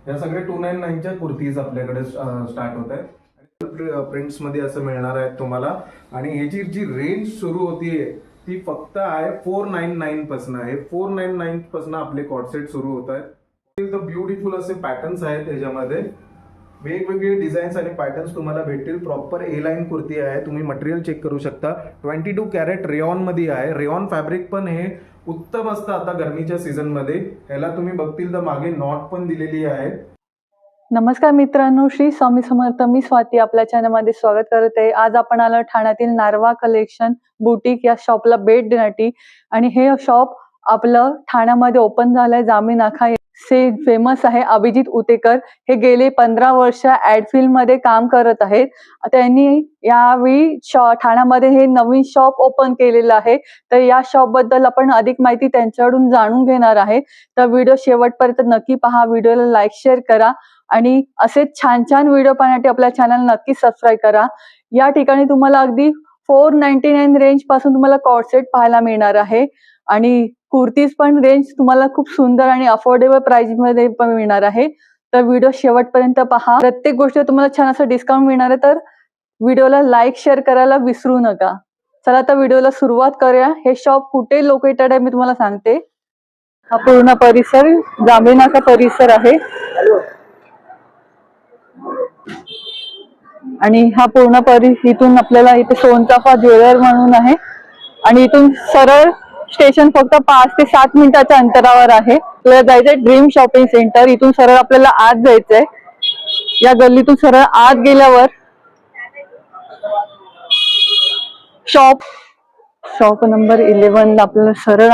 या सगळे 299च्या कुर्तीज आपल्याकडे स्टार्ट होत आहेत. प्रिंट्समध्ये असं मिळणार आहे तुम्हाला. आणि ह्याची जी रेंज सुरू होतीये ती फक्त आहे 499 पासून आहे. 499 पासून आपले कॉर्डसेट सुरू होत आहेत. ब्युटिफुल असे पॅटर्न्स आहेत त्याच्यामध्ये. वेगवेगळे डिझाईन्स आणि पॅटर्न्स तुम्हाला भेटतील. प्रॉपर ए लाईन कुर्ती आहे. तुम्ही मटेरियल चेक करू शकता. 22 कॅरेट रेयॉन मध्ये आहे. रेयॉन फॅब्रिक पण हे उत्तम असतं आता गरमीच्या सीझन मध्ये. ह्याला तुम्ही बघतील तर मागे नॉट पण दिलेली आहे. नमस्कार मित्रांनो, श्री स्वामी समर्थ. मी स्वाती आपल्या चॅनलमध्ये स्वागत करत आहे. आज आपण आलो ठाण्यातील नारवा कलेक्शन बुटीक या शॉपला भेट देण्यासाठी. आणि हे शॉप आपलं ठाण्यामध्ये ओपन झालंय. जामी नाका से फेमस आहे अभिजित उतेकर. हे गेले 15 वर्ष ऍड फील्ड मध्ये काम करत आहेत. त्यांनी यावेळी ठाण्यामध्ये हे नवीन शॉप ओपन केलेलं आहे. तर या शॉप बद्दल आपण अधिक माहिती त्यांच्याकडून जाणून घेणार आहे. तर व्हिडिओ शेवटपर्यंत नक्की पहा. व्हिडिओला लाईक शेअर करा आणि असे छान छान व्हिडिओ पाहण्यासाठी आपल्या चॅनल नक्की सबस्क्राईब करा. या ठिकाणी तुम्हाला अगदी 499 रेंज पासून तुम्हाला कॉर्डसेट पाहायला मिळणार आहे. आणि कुर्तीज पण रेंज तुम्हाला खूप सुंदर आणि अफोर्डेबल प्राइस मध्ये पण मिळणार आहे. तर व्हिडिओ शेवटपर्यंत पहा. प्रत्येक गोष्ट तुम्हाला छान असं डिस्काउंट मिळणार आहे. तर व्हिडिओला लाईक शेअर करायला विसरू नका. चला तर व्हिडिओला सुरुवात करूया. हे शॉप कुठे लोकेटेड आहे मी तुम्हाला सांगते. हा पूर्ण परिसर जांभळी नाका परिसर आहे. आणि हा पूर्ण इथून आपल्याला इथे सोनचाफा ज्वेलर म्हणून आहे. आणि इथून सरळ स्टेशन फक्त 5 ते 7 मिनिटाच्या अंतरावर आहे. आपल्याला जायचंय ड्रीम शॉपिंग सेंटर. इथून सरळ आपल्याला आत जायचंय. या गल्लीतून सरळ आत गेल्यावर शॉप नंबर 11 आपल्याला सरळ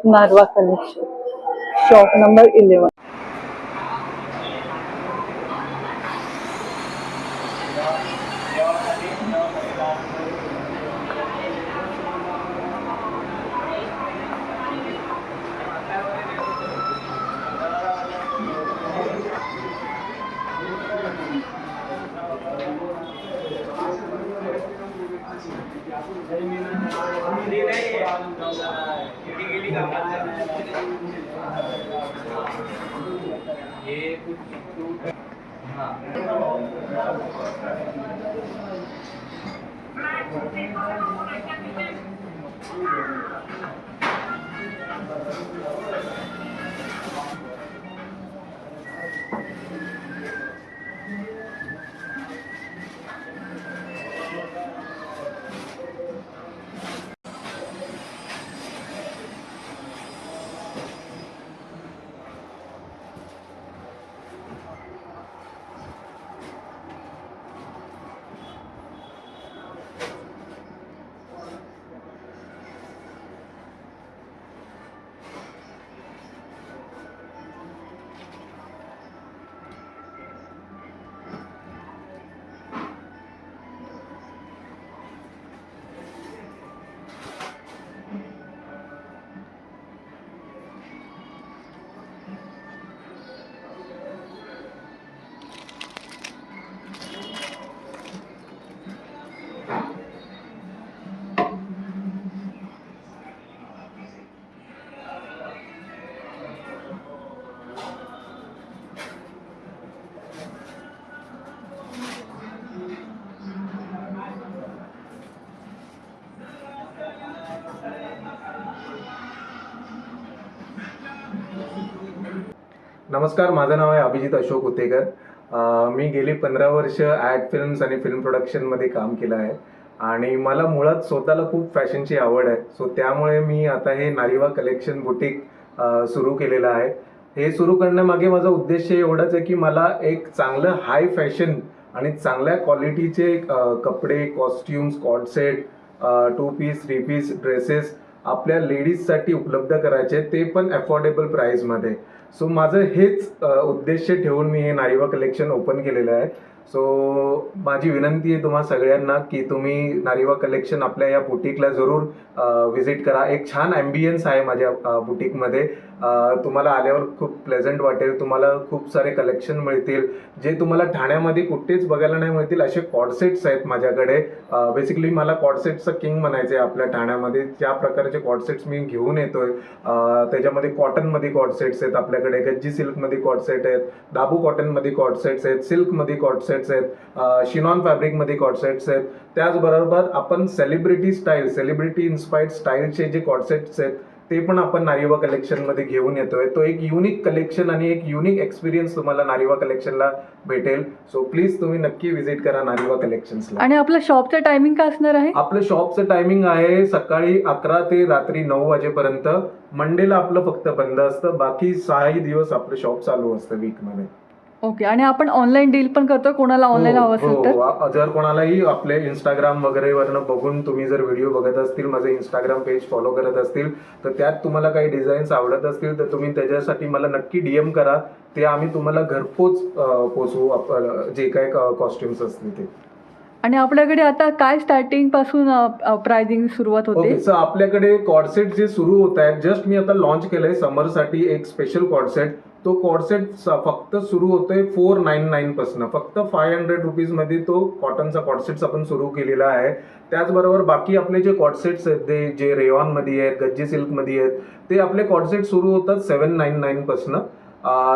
नारवा कलेक्शन शॉप नंबर 11. नमस्कार, माझं नाव आहे अभिजित अशोक उतेकर. मी गेली 15 वर्ष ॲड फिल्म्स आणि फिल्म प्रोडक्शनमध्ये काम केलं आहे. आणि मला मुळात स्वतःला खूप फॅशनची आवड आहे. सो त्यामुळे मी आता हे नारिवा कलेक्शन बुटीक सुरू केलेलं आहे. हे सुरू करण्यामागे माझा उद्देश एवढाच आहे की मला एक चांगलं हाय फॅशन आणि चांगल्या क्वालिटीचे कपडे, costumes, cord set, 2 piece 3 piece dresses आपल्या लेडीजसाठी उपलब्ध करायचे, ते पण अफोर्डेबल प्राईसमध्ये. सो माझं हेच उद्देश ठेवून मी हे नारिवा कलेक्शन ओपन केलेलं आहे. सो माझी विनंती आहे तुम्हा सगळ्यांना की तुम्ही नारिवा कलेक्शन आपल्या या बुटीकला जरूर व्हिजिट करा. एक छान ॲम्बियन्स आहे माझ्या बुटीकमध्ये. तुम्हाला आल्यावर खूप प्लेझंट वाटेल. तुम्हाला खूप सारे कलेक्शन मिळतील जे तुम्हाला ठाण्यामध्ये कुठेच बघायला नाही मिळतील. असे कॉर्डसेट्स आहेत माझ्याकडे. बेसिकली मला कॉर्डसेटचं किंग म्हणायचं आहे आपल्या ठाण्यामध्ये. ज्या प्रकारचे कॉर्डसेट्स मी घेऊन येतोय त्याच्यामध्ये कॉटनमध्ये कॉर्डसेट्स आहेत आपल्याकडे, गज्जी सिल्कमध्ये कॉर्डसेट आहेत, दाबू कॉटनमध्ये कॉर्डसेट्स आहेत, सिल्कमध्ये कॉर्डसेट्स आहेत, शिनॉन फॅब्रिकमध्ये कॉर्डसेट्स आहेत. त्याचबरोबर आपण सेलिब्रिटी इन्स्पायर्ड स्टाईलचे जे कॉर्डसेट्स आहेत ते पण आपण नारिवा कलेक्शनमध्ये घेऊन येतोय. तो एक युनिक कलेक्शन आणि एक युनिक एक्सपिरियन्स तुम्हाला नारिवा कलेक्शनला भेटेल. सो प्लीज तुम्ही नक्की व्हिजिट करा नारिवा कलेक्शन्सला. आणि आपलं शॉपचं टायमिंग काय असणार आहे? आपलं शॉपचं टायमिंग आहे सकाळी 11 ते रात्री 9 वाजेपर्यंत. मंडेला आपलं फक्त बंद असतं, बाकी 6 दिवस आपलं शॉप चालू असतं वीकमध्ये. ओके. आणि आपण ऑनलाईन डील पण करतो, कोणाला ऑनलाईन हवं असेल तर? जर कोणालाही आपले इंस्टाग्राम वगैरे वरनं बघून तुम्ही जर व्हिडिओ बघत असतील, माझं इंस्टाग्राम पेज फॉलो करत असतील, तर त्यात तुम्हाला काही डिझाईन्स आवडत असतील तर तुम्ही त्याच्यासाठी मला नक्की DM करा. ते आम्ही तुम्हाला घरपोच पोचवू जे काही कॉस्ट्युम्स असतील ते. आणि आपल्याकडे आता काय स्टार्टिंग पासून प्राइसिंग सुरुवात होते? ओके. सो आपल्याकडे कॉर्डसेट जे सुरू होत आहेत, जस्ट मी आता लॉन्च केलंय समरसाठी एक स्पेशल कॉर्डसेट. तो कॉर्डसेट फक्त सुरू होतोय 499 पासून. फक्त 500 रुपीजमध्ये तो कॉटनचा कॉर्डसेट्स आपण सुरू केलेला आहे. त्याचबरोबर बाकी आपले जे कॉर्डसेट्स आहेत ते जे रेयॉनमध्ये आहेत, गज्जी सिल्कमध्ये आहेत, ते आपले कॉर्डसेट सुरू होतात 799 पासून.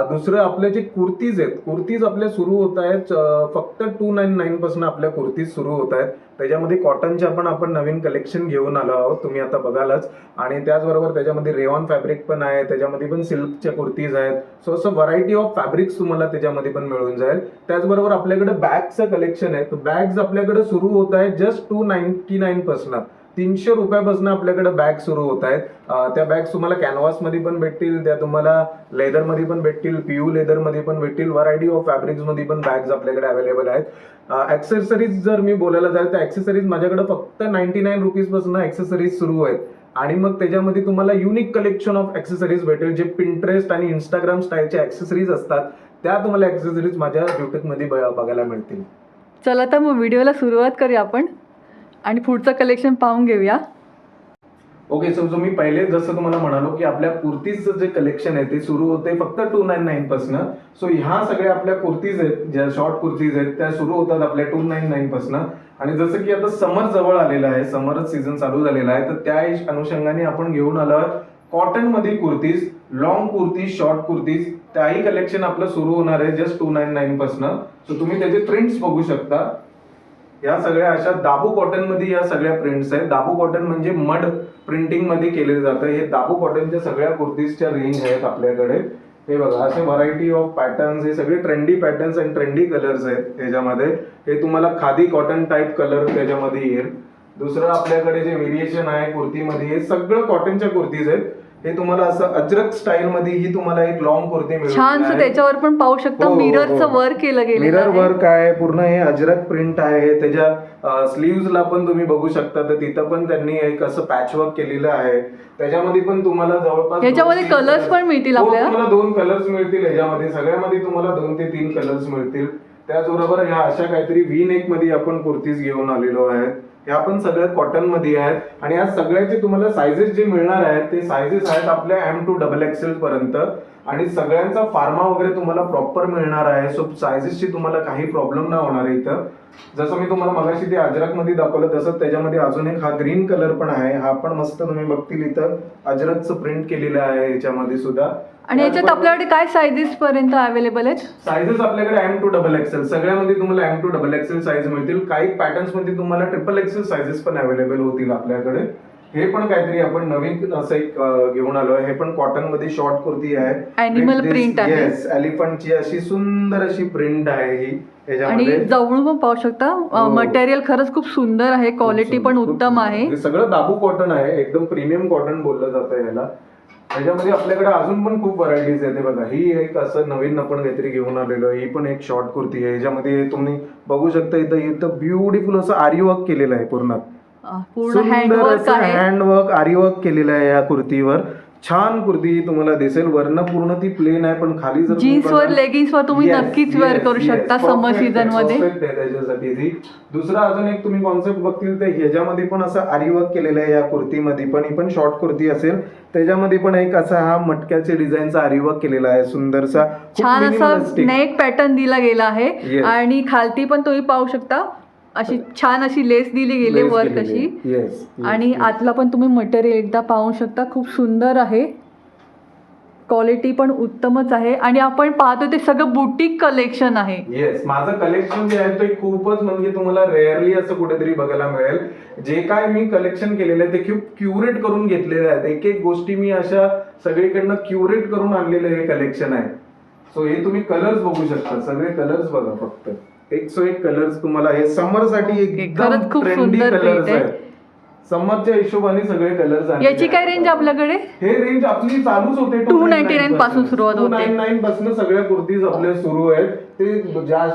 दुसरं आपले जे कुर्तीज आपल्या सुरू होत आहेत फक्त 299 पासून आपल्या कुर्तीज सुरू होत आहेत. त्याच्यामध्ये कॉटनच्या पण आपण नवीन कलेक्शन घेऊन आलो आहोत, तुम्ही आता बघालच. आणि त्याचबरोबर त्याच्यामध्ये रेयॉन फॅब्रिक पण आहे, त्याच्यामध्ये पण सिल्कच्या कुर्तीज आहेत. सो असं व्हरायटी ऑफ फॅब्रिक्स तुम्हाला त्याच्यामध्ये पण मिळून जाईल. त्याचबरोबर आपल्याकडे बॅगचं कलेक्शन आहे. बॅग्स आपल्याकडे सुरू होत आहे जस्ट 299 पासून. 300 रुपयापासून आपल्याकडे बॅग सुरू होत आहेत. त्या बॅग्स तुम्हाला कॅनव्हासमध्ये पण भेटतील, त्या तुम्हाला लेदरमध्ये पण भेटतील, PU लेदरमध्ये पण भेटतील. व्हरायटी ऑफ फॅब्रिक्समध्ये पण बॅग्स आपल्याकडे अवेलेबल आहेत. ॲक्सेसरीज जर मी बोलायला जाईल तर ॲक्सेसरीज माझ्याकडे फक्त 99 रुपीजपासून ॲक्सेसरीज सुरू आहेत. आणि मग त्याच्यामध्ये तुम्हाला युनिक कलेक्शन ऑफ ॲक्सेसरीज भेटेल. जे पिंटरेस्ट आणि इंस्टाग्राम स्टाईलचे ॲक्सेसरीज असतात त्या तुम्हाला ॲक्सेसरीज माझ्या ब्युटिकमध्ये बघायला मिळतील. चला तर मग व्हिडिओला सुरुवात करूया आपण आणि पुढचं कलेक्शन पाहून घेऊया. ओके. सो मी पहिले जसं तुम्हाला म्हणालो की आपल्या कुर्तीजचं जे कलेक्शन आहे ते सुरू होते फक्त 299 पासून. सो ह्या सगळ्या आपल्या कुर्तीज आहेत, ज्या शॉर्ट कुर्तीज आहेत त्या सुरू होतात आपल्या 299 पासून. आणि जसं की आता समर जवळ आलेला आहे, समरच सीझन चालू झालेला आहे, तर त्या अनुषंगाने आपण घेऊन आलो आहोत कॉटन मध्ये कुर्तीज, लॉंग कुर्तीज, शॉर्ट कुर्तीज. त्याही कलेक्शन आपलं सुरू होणार आहे जस्ट 299 पासून. सो तुम्ही त्याचे प्रिंट्स बघू शकता. या सगळ्या अशा दाबू कॉटन मध्ये या सगळ्या प्रिंट्स आहेत. दाबू कॉटन म्हणजे मड प्रिंटिंग मध्ये केले जातं. हे दाबू कॉटनच्या सगळ्या कुर्तीजच्या रेंज आहेत आपल्याकडे. हे बघा असे व्हरायटी ऑफ पॅटर्न्स, हे सगळे ट्रेंडी पॅटर्न्स आणि ट्रेंडी कलर्स आहेत त्याच्यामध्ये. हे तुम्हाला खादी कॉटन टाइप कलर त्याच्यामध्ये येईल. दुसरं आपल्याकडे जे व्हेरिएशन आहे कुर्तीमध्ये, हे सगळं कॉटनच्या कुर्तीज आहेत. हे तुम्हाला असं अजरक स्टाईल मध्ये ही तुम्हाला एक लॉंग कुर्ती मिळेल. छानसं त्याच्यावर पण पाहू शकता मिररचं वर्क केलं गेलं. मिरर वर्क आहे पूर्ण. हे अजरक प्रिंट आहे. त्याच्या स्लीव्हजला पण तुम्ही बघू शकता तर तिथं पण त्यांनी एक असं पॅच वर्क केलेलं आहे. त्याच्यामध्ये पण तुम्हाला जवळपास याच्यामध्ये कलर्स पण मिळतील आपल्याला. तुम्हाला 2 कलर्स मिळतील याच्यामध्ये. सगळ्यामध्ये तुम्हाला 2 ते 3 कलर्स मिळतील. त्याचबरोबर ह्या अशा काहीतरी V नेक मध्ये आपण कुर्तीज घेऊन आलेलो आहेत. ह्या पण सगळ्या कॉटन मध्ये आहेत. आणि या सगळ्याचे तुम्हाला सायझेस जे मिळणार आहेत ते सायझेस आहेत आपल्या M to XXL पर्यंत. आणि सगळ्यांचा फार्मा वगैरे तुम्हाला प्रॉपर मिळणार आहे. सो सायझेसची तुम्हाला काही प्रॉब्लेम नाही होणार आहे इथं. जसं मी तुम्हाला मगाशी ते अजरक मध्ये दाखवलं तसंच त्याच्यामध्ये अजून एक हा ग्रीन कलर पण आहे. हा पण मस्त तुम्ही बघतील इथं अजरकचं प्रिंट केलेलं आहे याच्यामध्ये सुद्धा. आणि याच्यात आपल्याकडे काय सायझेस पर्यंत अवेलेबल आहेत? सायझेस आपल्याकडे M to XXL सगळ्यामध्ये तुम्हाला M to XXL साईज मिळतील. काही पॅटर्न्स मध्ये तुम्हाला XXL सायझेस पण अवेलेबल होतील आपल्याकडे. हे पण काहीतरी आपण नवीन असं एक घेऊन आलो आहे. हे पण कॉटन मध्ये शॉर्ट कुर्ती आहे. ॲनिमल प्रिंट आहे. येस, एलिफंटची अशी सुंदर अशी प्रिंट आहे ही. आणि जवळून पण पाहू शकता मटेरियल खरंच खूप सुंदर आहे. क्वालिटी पण उत्तम आहे. सगळं दाबू कॉटन आहे. एकदम प्रीमियम कॉटन बोललं जातं याला. त्याच्यामध्ये आपल्याकडे अजून पण खूप व्हरायटीज आहेत. बघा ही एक असं नवीन आपण काहीतरी घेऊन आलेलो आहे. ही पण एक शॉर्ट कुर्ती आहे. याच्यामध्ये तुम्ही बघू शकता इथं ब्युटिफुल असं आरी वर्क केलेलं आहे. पूर्ण हँडवर्क आहे. हँडवर्क आरी वर्क केलेलं आहे या कुर्तीवर. छान कुर्ती तुम्हाला दिसेल. वरनं पूर्ण ती प्लेन आहे, पण खाली जर जीन्स वर लेगिन्स वर तुम्ही नक्कीच वेअर करू शकता समर सीझन मध्ये. त्याच्यासाठी ती. दुसरा अजून एक तुम्ही कॉन्सेप्ट बघतील तर ह्याच्यामध्ये पण असं आरी वर्क केलेलं आहे या कुर्तीमध्ये पण. ही पण शॉर्ट कुर्ती असेल, त्याच्यामध्ये पण एक असा हा मटक्याचे डिझाईनचा आरी वर्क केलेला आहे सुंदरसा. छान असा नेक पॅटर्न दिला गेला आहे. Yes. आणि खालती पण तुम्ही पाहू शकता अशी छान अशी लेस दिली गेली वर्क अशी. आणि आतला पण तुम्ही मटेरियल एकदा पाहू शकता, खूप सुंदर आहे, क्वालिटी पण उत्तमच आहे. आणि आपण पाहतो ते सगळं बुटीक कलेक्शन आहे. येस, माझं कलेक्शन जे आहे ते खूपच म्हणजे तुम्हाला रेअरली असं कुठेतरी बघायला मिळेल. जे काय मी कलेक्शन केलेलं आहे ते खूप क्युरेट करून घेतलेले आहेत. एक एक गोष्टी मी अशा सगळीकडनं क्युरेट करून आणलेले हे कलेक्शन आहे. सो हे तुम्ही कलर्स बघू शकता, सगळे कलर्स बघा, फक्त 101 कलर्स तुम्हाला. हे समर साठी एकदम खरंच खूप ट्रेंडी सुंदर कलर्स print आहे. आहेत. समरच्या हिशोबाने सगळे कलर्स. याची काय रेंज आपल्याकडे? हे रेंज आपली चालूच होते 299 पासून सुरुवात होते. 299 पासून सगळ्या कुर्तीज आपल्या सुरू आहेत. ते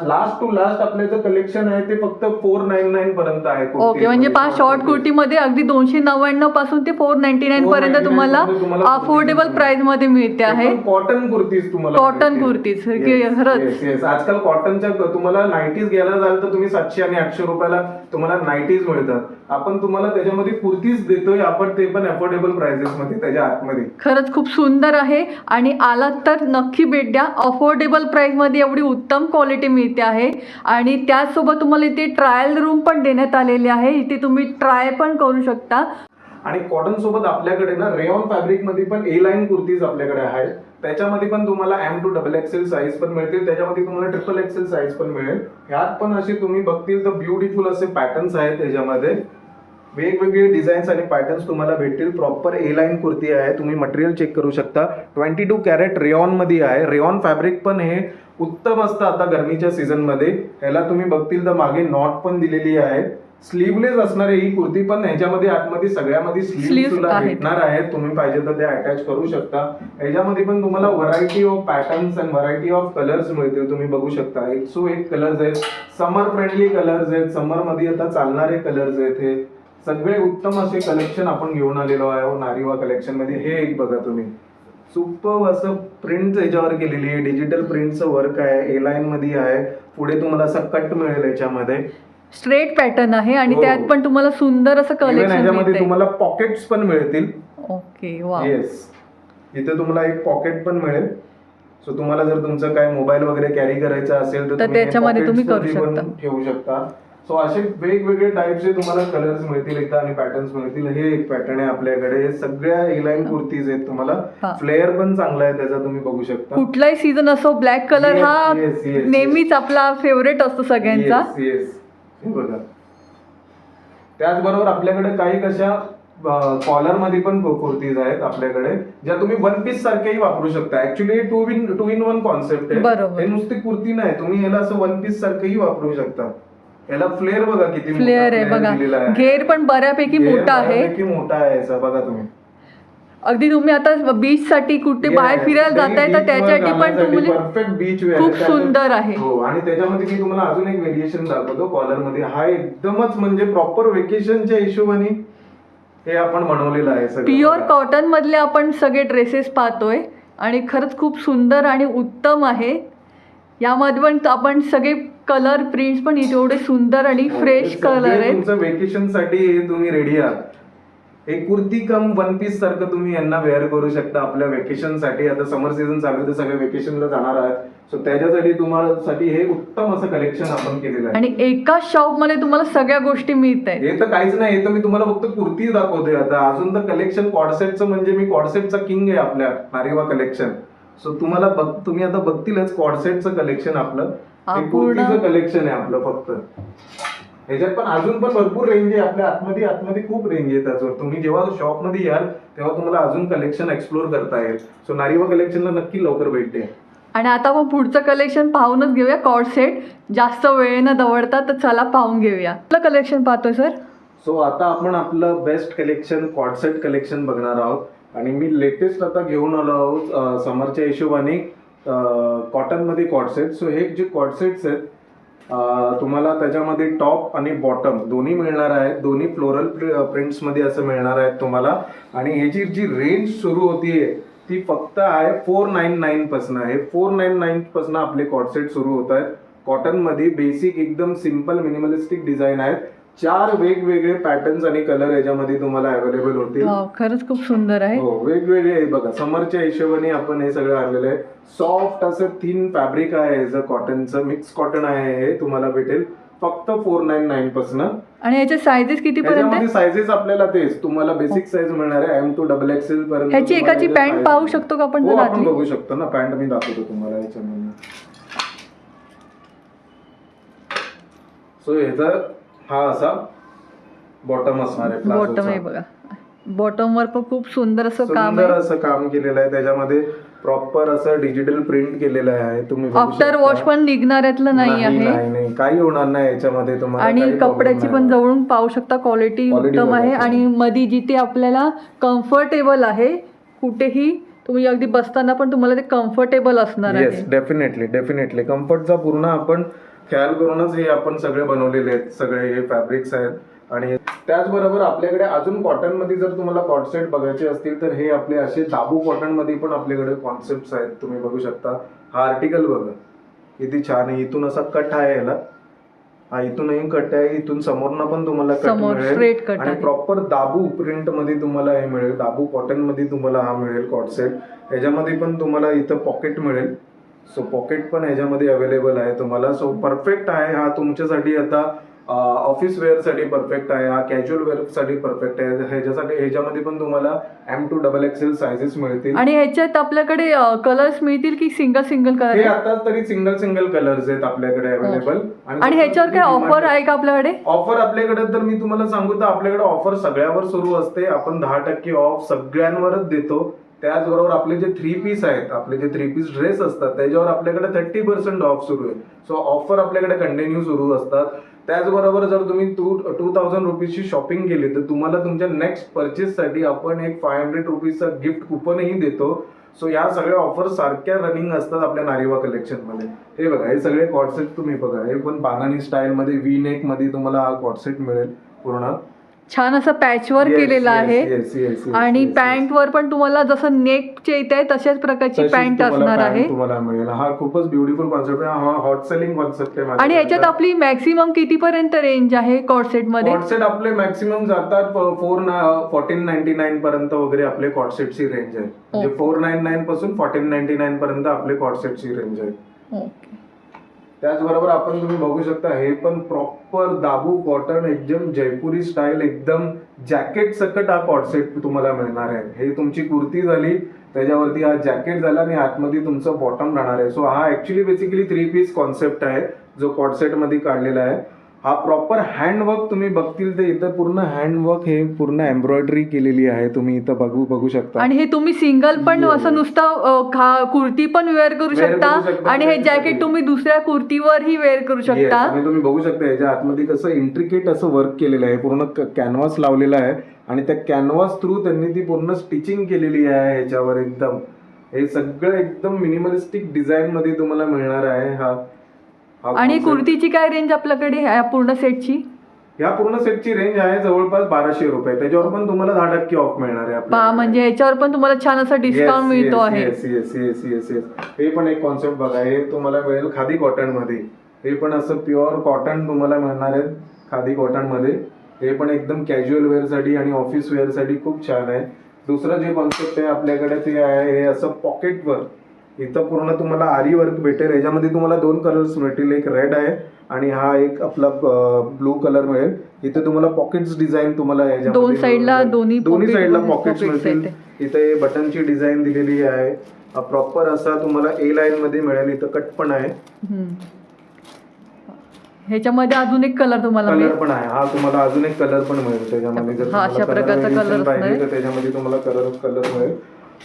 लास्ट टू लास्ट आपल्याचं कलेक्शन आहे ते फक्त 499 पर्यंत आहे. ओके, म्हणजे पहा शॉर्ट कुर्ती मध्ये अगदी 299 पासून ते 499 पर्यंत तुम्हाला अफोर्डेबल प्राइस मध्ये मिळते आहे. कॉटन कुर्तीज तुम्हाला, कॉटन कुर्तीज खरंच. आजकाल कॉटनच्या तुम्हाला नाईटीज घ्यायला जाल तर तुम्ही 700 आणि 800 रुपयाला तुम्हाला नाईटीज मिळतात. आपण तुम्हाला त्याच्यामध्ये कुर्तीज देतोय आपण, ते पण अफोर्डेबल प्राइसेस मध्ये त्याच्या आतमध्ये. खरंच खूप सुंदर आहे आणि आलात तर नक्की भेट द्या. अफोर्डेबल प्राइस मध्ये एवढी उत्तम क्वालिटी मिळते आहे. आणि त्याचसोबत तुम्हाला इथे ट्रायल रूम पण देण्यात आलेली आहे, इथे तुम्ही ट्राय पण करू शकता. आणि कॉटन सोबत आपल्याकडे ना रेयॉन फॅब्रिक मध्ये पण ए लाईन कुर्तीज आपल्याकडे आहेत. त्याच्यामध्ये पण तुम्हाला M to XXL साईज पण मिळतील, त्याच्यामध्ये तुम्हाला XXL साईज पण मिळेल. ह्यात पण असे तुम्ही बघतील तर ब्युटिफुल असे पॅटर्न्स आहेत. त्याच्यामध्ये वेगवेगळे डिझाईन्स आणि पॅटर्न्स तुम्हाला भेटतील. प्रॉपर ए लाईन कुर्ती आहे. तुम्ही मटेरियल चेक करू शकता. 22 कॅरेट रेयॉन मध्ये आहे. रेयॉन फॅब्रिक पण हे उत्तम असतं आता गरमीच्या सीझन मध्ये. ह्याला तुम्ही बघतील तर मागे नॉट पण दिलेली आहे. स्लीवलेस असणारी ही कुर्ती पण ह्याच्यामध्ये आतमध्ये सगळ्यामध्ये स्लीव्ह तुला भेटणार आहेत. तुम्ही पाहिजे तर ते अटॅच करू शकता. ह्याच्यामध्ये पण तुम्हाला variety of patterns and variety of colours मिळतील. तुम्ही बघू शकता 101 कलर्स आहेत. समर फ्रेंडली कलर्स आहेत. समर मध्ये आता चालणारे कलर्स आहेत. हे सगळे उत्तम असे कलेक्शन आपण घेऊन आलेलो आहे नारीवा कलेक्शन मध्ये. हे एक बघा तुम्ही, सुपर असं प्रिंट याच्यावर केलेली आहे. डिजिटल प्रिंटचं वर्क आहे. ए लाईन मध्ये आहे. पुढे तुम्हाला असं कट मिळेल. याच्यामध्ये स्ट्रेट पॅटर्न आहे आणि त्यात पण तुम्हाला सुंदर असं कलेक्शन याच्यामध्ये तुम्हाला पॉकेट्स पण मिळतील. Okay, wow. येस, इथे तुम्हाला एक पॉकेट पण मिळेल. सो तुम्हाला जर तुमचं काय मोबाईल वगैरे कॅरी करायचं असेल तर त्याच्यामध्ये तुम्ही करू शकता, ठेवू शकता. सो असे वेगवेगळे टाइपचे तुम्हाला कलर्स मिळतील इथं आणि पॅटर्न्स मिळतील. हे एक पॅटर्न आहे आपल्याकडे. हे सगळ्या ए लाईन कुर्तीज आहेत. तुम्हाला फ्लेअर पण चांगला आहे त्याचा, तुम्ही बघू शकता. कुठलाही सीझन असो ब्लॅक कलर हा नेहमीच आपला फेवरेट असतो सगळ्यांचा. हे बघा. त्याचबरोबर आपल्याकडे काही कशा कॉलर मध्ये पण कुर्तीज आहेत आपल्याकडे, ज्या तुम्ही वन पीस सारखेही वापरू शकता. Actually two in one concept आहे. हे नुसती कुर्ती नाही, तुम्ही याला असं वन पीस सारखेही वापरू शकता. याला फ्लेअर बघा किती फ्लेअर आहे बघा. घेर पण बऱ्यापैकी मोठा आहे. मोठा आहे याचा बघा तुम्ही. अगदी तुम्ही आता बीच साठी कुठे बाहेर फिरायला जाताय तर त्याच्यासाठी पण तुम्ही परफेक्ट बीच खूप सुंदर आहे. हो, आणि त्याच्यामध्ये मी तुम्हाला अजून एक व्हेरिएशन दाखवतो कॉलर मध्ये. हा एकदमच म्हणजे प्रॉपर वेकेशनच्या हिशोबाने हे आपण बनवलेलं आहे. प्युअर कॉटन मधले आपण सगळे ड्रेसेस पाहतोय आणि खरंच खूप सुंदर आणि उत्तम आहे. यामध्ये पण आपण सगळे कलर प्रिंट्स पण एवढे सुंदर आणि फ्रेश कलर आहेत. तुमचं वेकेशन साठी तुम्ही रेडी आहात. एक कुर्ती कम वन पीस सारखं तुम्ही यांना वेअर करू शकता आपल्या वेकेशन साठी. आता समर सीझन चालू आहे, सगळे वेकेशनला जाणार आहेत. सो त्याच्यासाठी तुम्हाला हे उत्तम असं कलेक्शन आपण केलेलं आहे. आणि एकाच शॉप मध्ये तुम्हाला सगळ्या गोष्टी मिळत आहेत. हे तर काहीच नाही, हे तर मी तुम्हाला फक्त कुर्ती दाखवतोय. आता अजून तर कलेक्शन कॉडसेटचं, म्हणजे मी कॉडसेटचा किंग आहे आपल्या नारीवा कलेक्शन. सो तुम्हाला तुम्ही आता बघतीलच कॉडसेटचं कलेक्शन आपलं. कुर्तीचं कलेक्शन आहे आपलं फक्त. ह्याच्यात पण अजून पण भरपूर रेंज आहे आपल्या आतमध्ये खूप रेंज आहे त्याचं. तुम्ही जेव्हा शॉप मध्ये याल तेव्हा तुम्हाला अजून कलेक्शन एक्सप्लोर करता येईल. सो नारीवा कलेक्शनला नक्की लवकर भेट द्या. आणि आता आपण पुढचं कलेक्शन पाहूनच घेऊया. कॉर्ड सेट जास्त वेळ न दवडता तर चला पाहून घेऊया. आपलं कलेक्शन पाहतोय सर. सो आता आपण आपलं best collection cord set collection बघणार आहोत. आणि मी लेटेस्ट आता घेऊन आलो आहोत समरच्या हिशोबाने कॉटन मध्ये कॉर्ड सेट. सो हे जे कॉर्ड सेट्स आहेत तुम्हाला त्याच्यामध्ये टॉप आणि बॉटम दोन्ही मिळणार आहेत. दोन्ही फ्लोरल प्रिंट्स मध्ये असं मिळणार आहेत तुम्हाला. आणि ह्याची जी रेंज सुरू होतीये ती फक्त आहे 499 पासून आहे. 499 पासून आपले कॉटसेट सुरू होत आहेत. कॉटन मध्ये बेसिक एकदम सिंपल मिनिमलिस्टिक डिझाईन आहेत. 4 वेगवेगळे पॅटर्न्स आणि कलर याच्यामध्ये तुम्हाला अवेलेबल होतील. खरंच खूप सुंदर आहे. हो, वेगवेगळे आहे बघा. समरच्या हिशोबाने आपण हे सगळं आणलेलं आहे. सॉफ्ट असं थिन फॅब्रिक आहे याचं, कॉटनचं मिक्स कॉटन आहे. हे तुम्हाला भेटेल फक्त 499 पासून. आणि याचे सायझेस किती पर्यंत त्याच्यामध्ये सायझेस आपल्याला तेच तुम्हाला बेसिक साईज मिळणार आहे M to XXL पर्यंत. ह्याची एकाची तुम्हाला पॅन्ट size पाहू शकतो का आपण हो, जर आपण घातली? बघू शकतो ना. पॅन्ट मी दाखवतो तुम्हाला याच्यामध्ये. सो ह्याचा हा असा बॉटम असणार आहे. बॉटम आहे बघा. बॉटम वर पण खूप सुंदर असं काम सुंदर आहे. असं काम केलेलं आहे. त्याच्यामध्ये प्रॉपर असं डिजिटल प्रिंट केलेलं आहे. तुम्ही बघू आफ्टर शकता. वॉश पण निघणाऱ्यातलं नाही आहे. नाही काही होणार नाही याच्यामध्ये तुम्हाला. आणि काही problem कपड्याची नाही पण होणार. जवळून पाहू शकता क्वालिटी Quality उत्तम आहे. बघा. आणि मध्ये जिथे आपल्याला कम्फर्टेबल आहे, कुठेही तुम्ही अगदी बसताना पण तुम्हाला ते कम्फर्टेबल असणार आहे. येस, डेफिनेटली कम्फर्टचा पूर्ण आपण ख्याल करूनच हे आपण सगळे बनवलेले आहेत. सगळे हे फॅब्रिक्स आहेत. आणि त्याचबरोबर आपल्याकडे अजून कॉटन मध्ये जर तुम्हाला कॉटसेट बघायचे असतील तर हे आपले असे दाबू कॉटन मध्ये पण आपल्याकडे कॉन्सेप्ट आहेत. तुम्ही बघू शकता. हा आर्टिकल बघा किती छान आहे. इथून असा कट आहे याला. हा इथूनही कट आहे. इथून समोरनं पण तुम्हाला कट समोर straight cut मिळेल. आणि आहे. प्रॉपर दाबू प्रिंट मध्ये तुम्हाला हे मिळेल. दाबू कॉटन मध्ये तुम्हाला हा मिळेल कॉटसेट. ह्याच्यामध्ये पण तुम्हाला इथं पॉकेट मिळेल. सो पॉकेट पण ह्याच्यामध्ये अवेलेबल आहे तुम्हाला. सो परफेक्ट आहे हा तुमच्यासाठी. आता ऑफिस वेअर साठी परफेक्ट आहे. हा कॅज्युअल वेअर साठी परफेक्ट आहे. ह्याच्यामध्ये पण तुम्हाला M to XXL सायझेस मिळतील. आणि ह्याच्यात आपल्याकडे कलर्स मिळतील की सिंगल हे कलर? आता तरी सिंगल कलर्स आहेत आपल्याकडे अवेलेबल. आणि ह्याच्यावर काय ऑफर आहे का आपल्याकडे? ऑफर आपल्याकडे तर मी तुम्हाला सांगू तर आपल्याकडे ऑफर सगळ्यावर सुरू असते. आपण 10% ऑफ सगळ्यांवरच देतो. त्याचबरोबर आपले जे 3 पीस आहेत, आपले जे 3 पीस ड्रेस असतात त्याच्यावर आपल्याकडे 30% ऑफ सुरू आहे. सो ऑफर आपल्याकडे कंटिन्यू सुरू असतात. त्याचबरोबर जर तुम्ही 2000 रुपीजची शॉपिंग केली तर तुम्हाला तुमच्या नेक्स्ट परचेस साठी आपण एक 500 रुपीजचा गिफ्ट कुपनही देतो. सो या सगळ्या ऑफर सारख्या रनिंग असतात आपल्या नारिवा कलेक्शन मध्ये. हे बघा, हे सगळे कॉटसेट तुम्ही बघा. हे पण बांधणी स्टाईल मध्ये व्ही नेक मध्ये तुम्हाला हा कॉटसेट मिळेल. पूर्ण छान असं पॅचवर्क केलेलं आहे. आणि पॅन्ट वर पण तुम्हाला जसं नेकचे येत आहे तशाच प्रकारची पॅन्ट असणार आहे. तुम्हाला मिळेल. हा खूपच ब्युटिफुल कॉन्सेप्ट आहे. हा हॉट सेलिंग कॉन्सेप्ट आहे. आणि याच्यात आपली मॅक्सिमम किती पर्यंत रेंज आहे कॉटसेट मध्ये? कॉटसेट आपले मॅक्सिमम जातात 1499 पर्यंत वगैरे आपले कॉटसेटची रेंज आहे. म्हणजे 499 पासून 1499 पर्यंत आपले कॉटसेटची रेंज आहे. त्याचबरोबर आपण तुम्ही बघू शकता हे पण प्रॉपर दाबू कॉटन एकदम जयपुरी स्टाईल, एकदम जॅकेट सकट हा कॉटसेट तुम्हाला मिळणार आहे. हे तुमची कुर्ती झाली, त्याच्यावरती हा जॅकेट झाला आणि आतमध्ये तुमचं बॉटम राहणार आहे. सो हा ऍक्च्युली बेसिकली 3 पीस कॉन्सेप्ट आहे जो कॉटसेट मध्ये काढलेला आहे. हा प्रॉपर हँडवर्क तुम्ही बघतील तर इथं पूर्ण हँडवर्क, हे पूर्ण एम्ब्रॉयडरी केलेली आहे. तुम्ही इथं बघू शकता. आणि हे तुम्ही सिंगल पण असं नुसतं कुर्ती पण वेअर करू शकता. आणि हे जॅकेट तुम्ही दुसऱ्या कुर्तीवरही वेअर करू शकता. आणि तुम्ही बघू शकता याच्या आतमध्ये कसं इंट्रिकेट असं वर्क केलेलं आहे. पूर्ण कॅनव्हास लावलेला आहे आणि त्या कॅनव्हास थ्रू त्यांनी ती पूर्ण स्टिचिंग केलेली आहे ह्याच्यावर. एकदम हे सगळं एकदम मिनिमलिस्टिक डिझाईन मध्ये तुम्हाला मिळणार आहे. हा आणि कुर्तीची काय रेंज आपल्याकडे या पूर्ण सेटची? या पूर्ण सेटची रेंज आहे जवळपास 1200 रुपये. त्याच्यावर पण तुम्हाला 10% ऑफ मिळणार आहे. म्हणजे याच्यावर पण तुम्हाला छान असा डिस्काउंट मिळतो आहे. हे पण एक कॉन्सेप्ट बघा. हे तुम्हाला मिळेल खादी कॉटन मध्ये. हे पण असं प्युअर कॉटन तुम्हाला मिळणार आहे खादी कॉटन मध्ये. हे पण एकदम कॅज्युअल वेअर साठी आणि ऑफिस वेअर साठी खूप छान आहे. दुसरं जे कॉन्सेप्ट आहे आपल्याकडे ते आहे हे असं पॉकेट वर्क. इथं पूर्ण तुम्हाला आरी वर्क भेटेल. याच्यामध्ये तुम्हाला 2 कलर्स मिळतील, एक रेड आहे आणि हा एक आपला ब्लू कलर मिळेल. इथे तुम्हाला पॉकेट्स डिझाईन तुम्हाला याच्यामध्ये दोन्ही साईडला पॉकेट्स मिळतील. इथे बटनची डिझाईन दिलेली आहे. प्रॉपर असा तुम्हाला ए लाईन मध्ये मिळेल. इथं कट पण आहे. ह्याच्यामध्ये अजून एक कलर तुम्हाला पण आहे. हा तुम्हाला अजून एक कलर पण मिळेल त्याच्यामध्ये. जर अशा प्रकारचा कलर पाहिजे तर त्याच्यामध्ये तुम्हाला कलर मिळेल.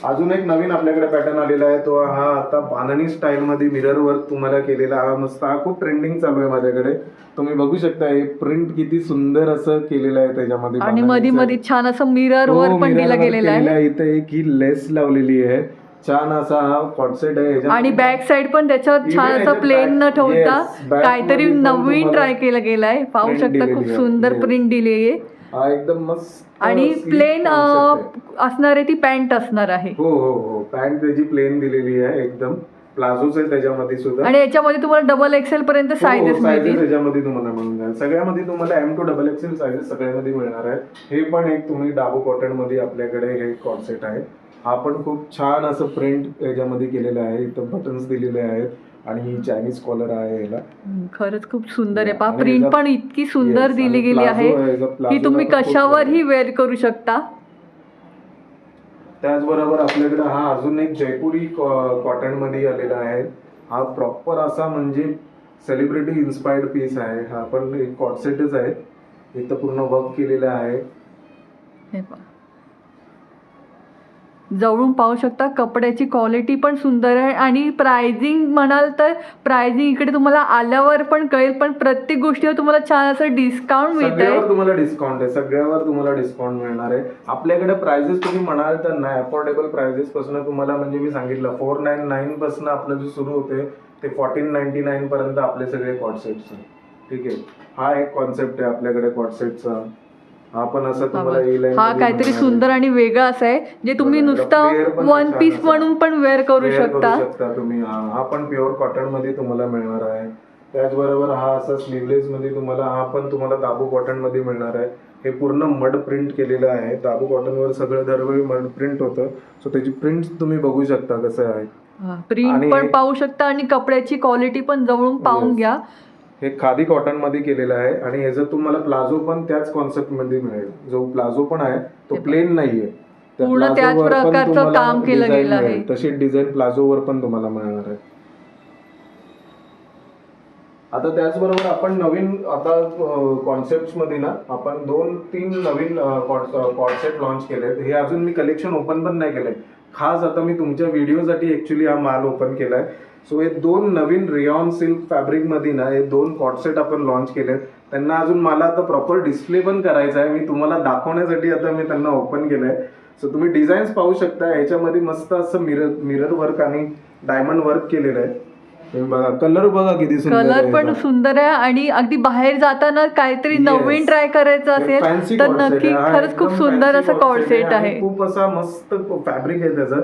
अजून एक नवीन आपल्याकडे पॅटर्न आलेला आहे तो हा आता बांधणी स्टाईल मध्ये मिरर वर्क तुम्हाला केलेला. हा मस्त, हा खूप ट्रेंडिंग चालू आहे माझ्याकडे. तुम्ही बघू शकता हे प्रिंट किती सुंदर असं केलेलं आहे त्याच्यामध्ये. आणि मध्ये छान असं मिरर वर्क पण दिलं गेलेलं आहे. इथे एक ही लेस लावलेली आहे. छान असा हा कॉटसेट आहे आणि बॅक साइड पण त्याच्यावर Even छान असं याच्यात प्लेन न back- ठेवता yes, back काहीतरी मध्ये पण नवीन तुम्हाला ट्राय केलं गेलाय. पाहू print शकता खूप दिलेली आहे. सुंदर Yes. प्रिंट दिलेली आहे हा एकदम मस्त आणि sleek प्लेन concept आहे. असणार आहे, ती पॅन्ट असणार आहे. हो हो हो पॅन्ट त्याची प्लेन दिलेली आहे एकदम. प्लाझोच आहे त्याच्यामध्ये सुद्धा. आणि याच्यामध्ये तुम्हाला डबल एक्सेल पर्यंत साईजेस सायझेस मिळतील. याच्यामध्ये तुम्हाला मिळून जाईल. सगळ्यामध्ये तुम्हाला M to XXL सायझेस सगळ्यामध्ये मिळणार आहे. हे पण एक तुम्ही डाबो कॉटन मध्ये आपल्याकडे हे कॉर्सेट आहे. हा पण खूप छान असं प्रिंट याच्यामध्ये केलेलं आहे. इथं बटन्स दिलेले आहेत आणि ही चायनीज कॉलर आहे याला. खरंच खूप सुंदर आहे. पहा आणि प्रिंट याचा- पण इतकी सुंदर Yes, दिली आणि गेली प्लाझो आहे याचा की प्लाझोला तुम्ही पण खूप कशावरही छान वेअर करू शकता. त्याचबरोबर आपल्याकडे हा अजून एक जयपुरी कॉटन मध्ये आलेला आहे. हा प्रॉपर असा म्हणजे सेलिब्रिटी इन्स्पायर्ड पीस आहे. हा पण एक कॉटसेटच आहे. इथं पूर्ण वर्क केलेलं आहे. हे पहा. जवळून पाहू शकता कपड्याची क्वालिटी पण सुंदर आहे आणि प्राइसिंग म्हणाल तर प्राइसिंग इकडे तुम्हाला आल्यावर पण कळेल, पण प्रत्येक गोष्टीवर तुम्हाला छान असं डिस्काउंट मिळत सगळ्यावर आहे. तुम्हाला डिस्काउंट आहे. सगळ्यावर तुम्हाला डिस्काउंट मिळणार आहे. आपल्याकडे प्राइजेस तुम्ही म्हणाल तर नाही अफोर्डेबल प्राइजेस पासून तुम्हाला म्हणजे मी सांगितलं 499 पासून आपलं जे सुरू होते ते 1499 पर्यंत आपले सगळे कॉटसेट्स आहेत. ठीक आहे. हा एक कॉन्सेप्ट आहे आपल्याकडे कॉटसेटचा. हा पण असं तुम्हाला A-line हा मध्ये काहीतरी मिळणार आहे. सुंदर आणि वेगळा असा आहे जे तुम्ही बघा, नुसतं player पण वन छान पीस असा. म्हणून पण वेअर करू Wear शकता. तुम्ही. हा पण प्युअर कॉटन मध्ये तुम्हाला मिळणार आहे. त्याचबरोबर हा असा स्लीवलेस मध्ये तुम्हाला हा पण तुम्हाला दाबू कॉटन मध्ये मिळणार आहे. हे पूर्ण मड प्रिंट केलेलं आहे. दाबू कॉटन वर सगळं दरवेळी मड प्रिंट होतं. सो त्याची प्रिंट तुम्ही बघू शकता कसं आहे. प्रिंट आणि पण हे- पाहू शकता आणि कपड्याची क्वालिटी पण जवळून पाहून Yes. घ्या. हे खादी कॉटन मध्ये केलेलं आहे आणि ह्याचं तुम्हाला प्लाझो पण त्याच कॉन्सेप्ट मध्ये मिळेल. जो प्लाझो पण आहे तो हे प्लेन नाहीये. त्या पूर्ण त्याच प्लाझोवर पण प्रकारचं तुम्हाला काम केलं design गेलं आहे. मिळेल. तशी डिझाईन प्लाझोवर पण तुम्हाला मिळणार आहे. आता त्याचबरोबर आपण नवीन आता कॉन्सेप्ट मध्ये ना आपण 2-3 नवीन कॉन्सेप्ट लॉन्च केलेत. हे अजून मी कलेक्शन ओपन पण नाही केलंय. खास आता मी तुमच्या व्हिडिओसाठी ऍक्च्युली हा माल ओपन केलाय. सो हे 2 नवीन रेयॉन सिल्क फॅब्रिक मध्ये ना हे 2 कॉटसेट आपण लॉन्च केलेत. त्यांना अजून मला आता प्रॉपर डिस्प्ले पण करायचा आहे. मी तुम्हाला दाखवण्यासाठी आता मी त्यांना ओपन केलंय. सो तुम्ही डिझाईन्स पाहू शकता. याच्यामध्ये मस्त असं मिरर वर्क आणि डायमंड वर्क केलेलं आहे. तुम्ही बघा कलर बघा किती सुंदर आहे कलर पण याचा. सुंदर आहे आणि अगदी बाहेर जाताना काहीतरी Yes. नवीन ट्राय करायचं हे असेल fancy तर corset नक्की आहे. हा खरंच खूप एकदम सुंदर fancy असं corset कॉर्सेट आणि आहे. खूप असा मस्त फॅब्रिक आहे त्याचं.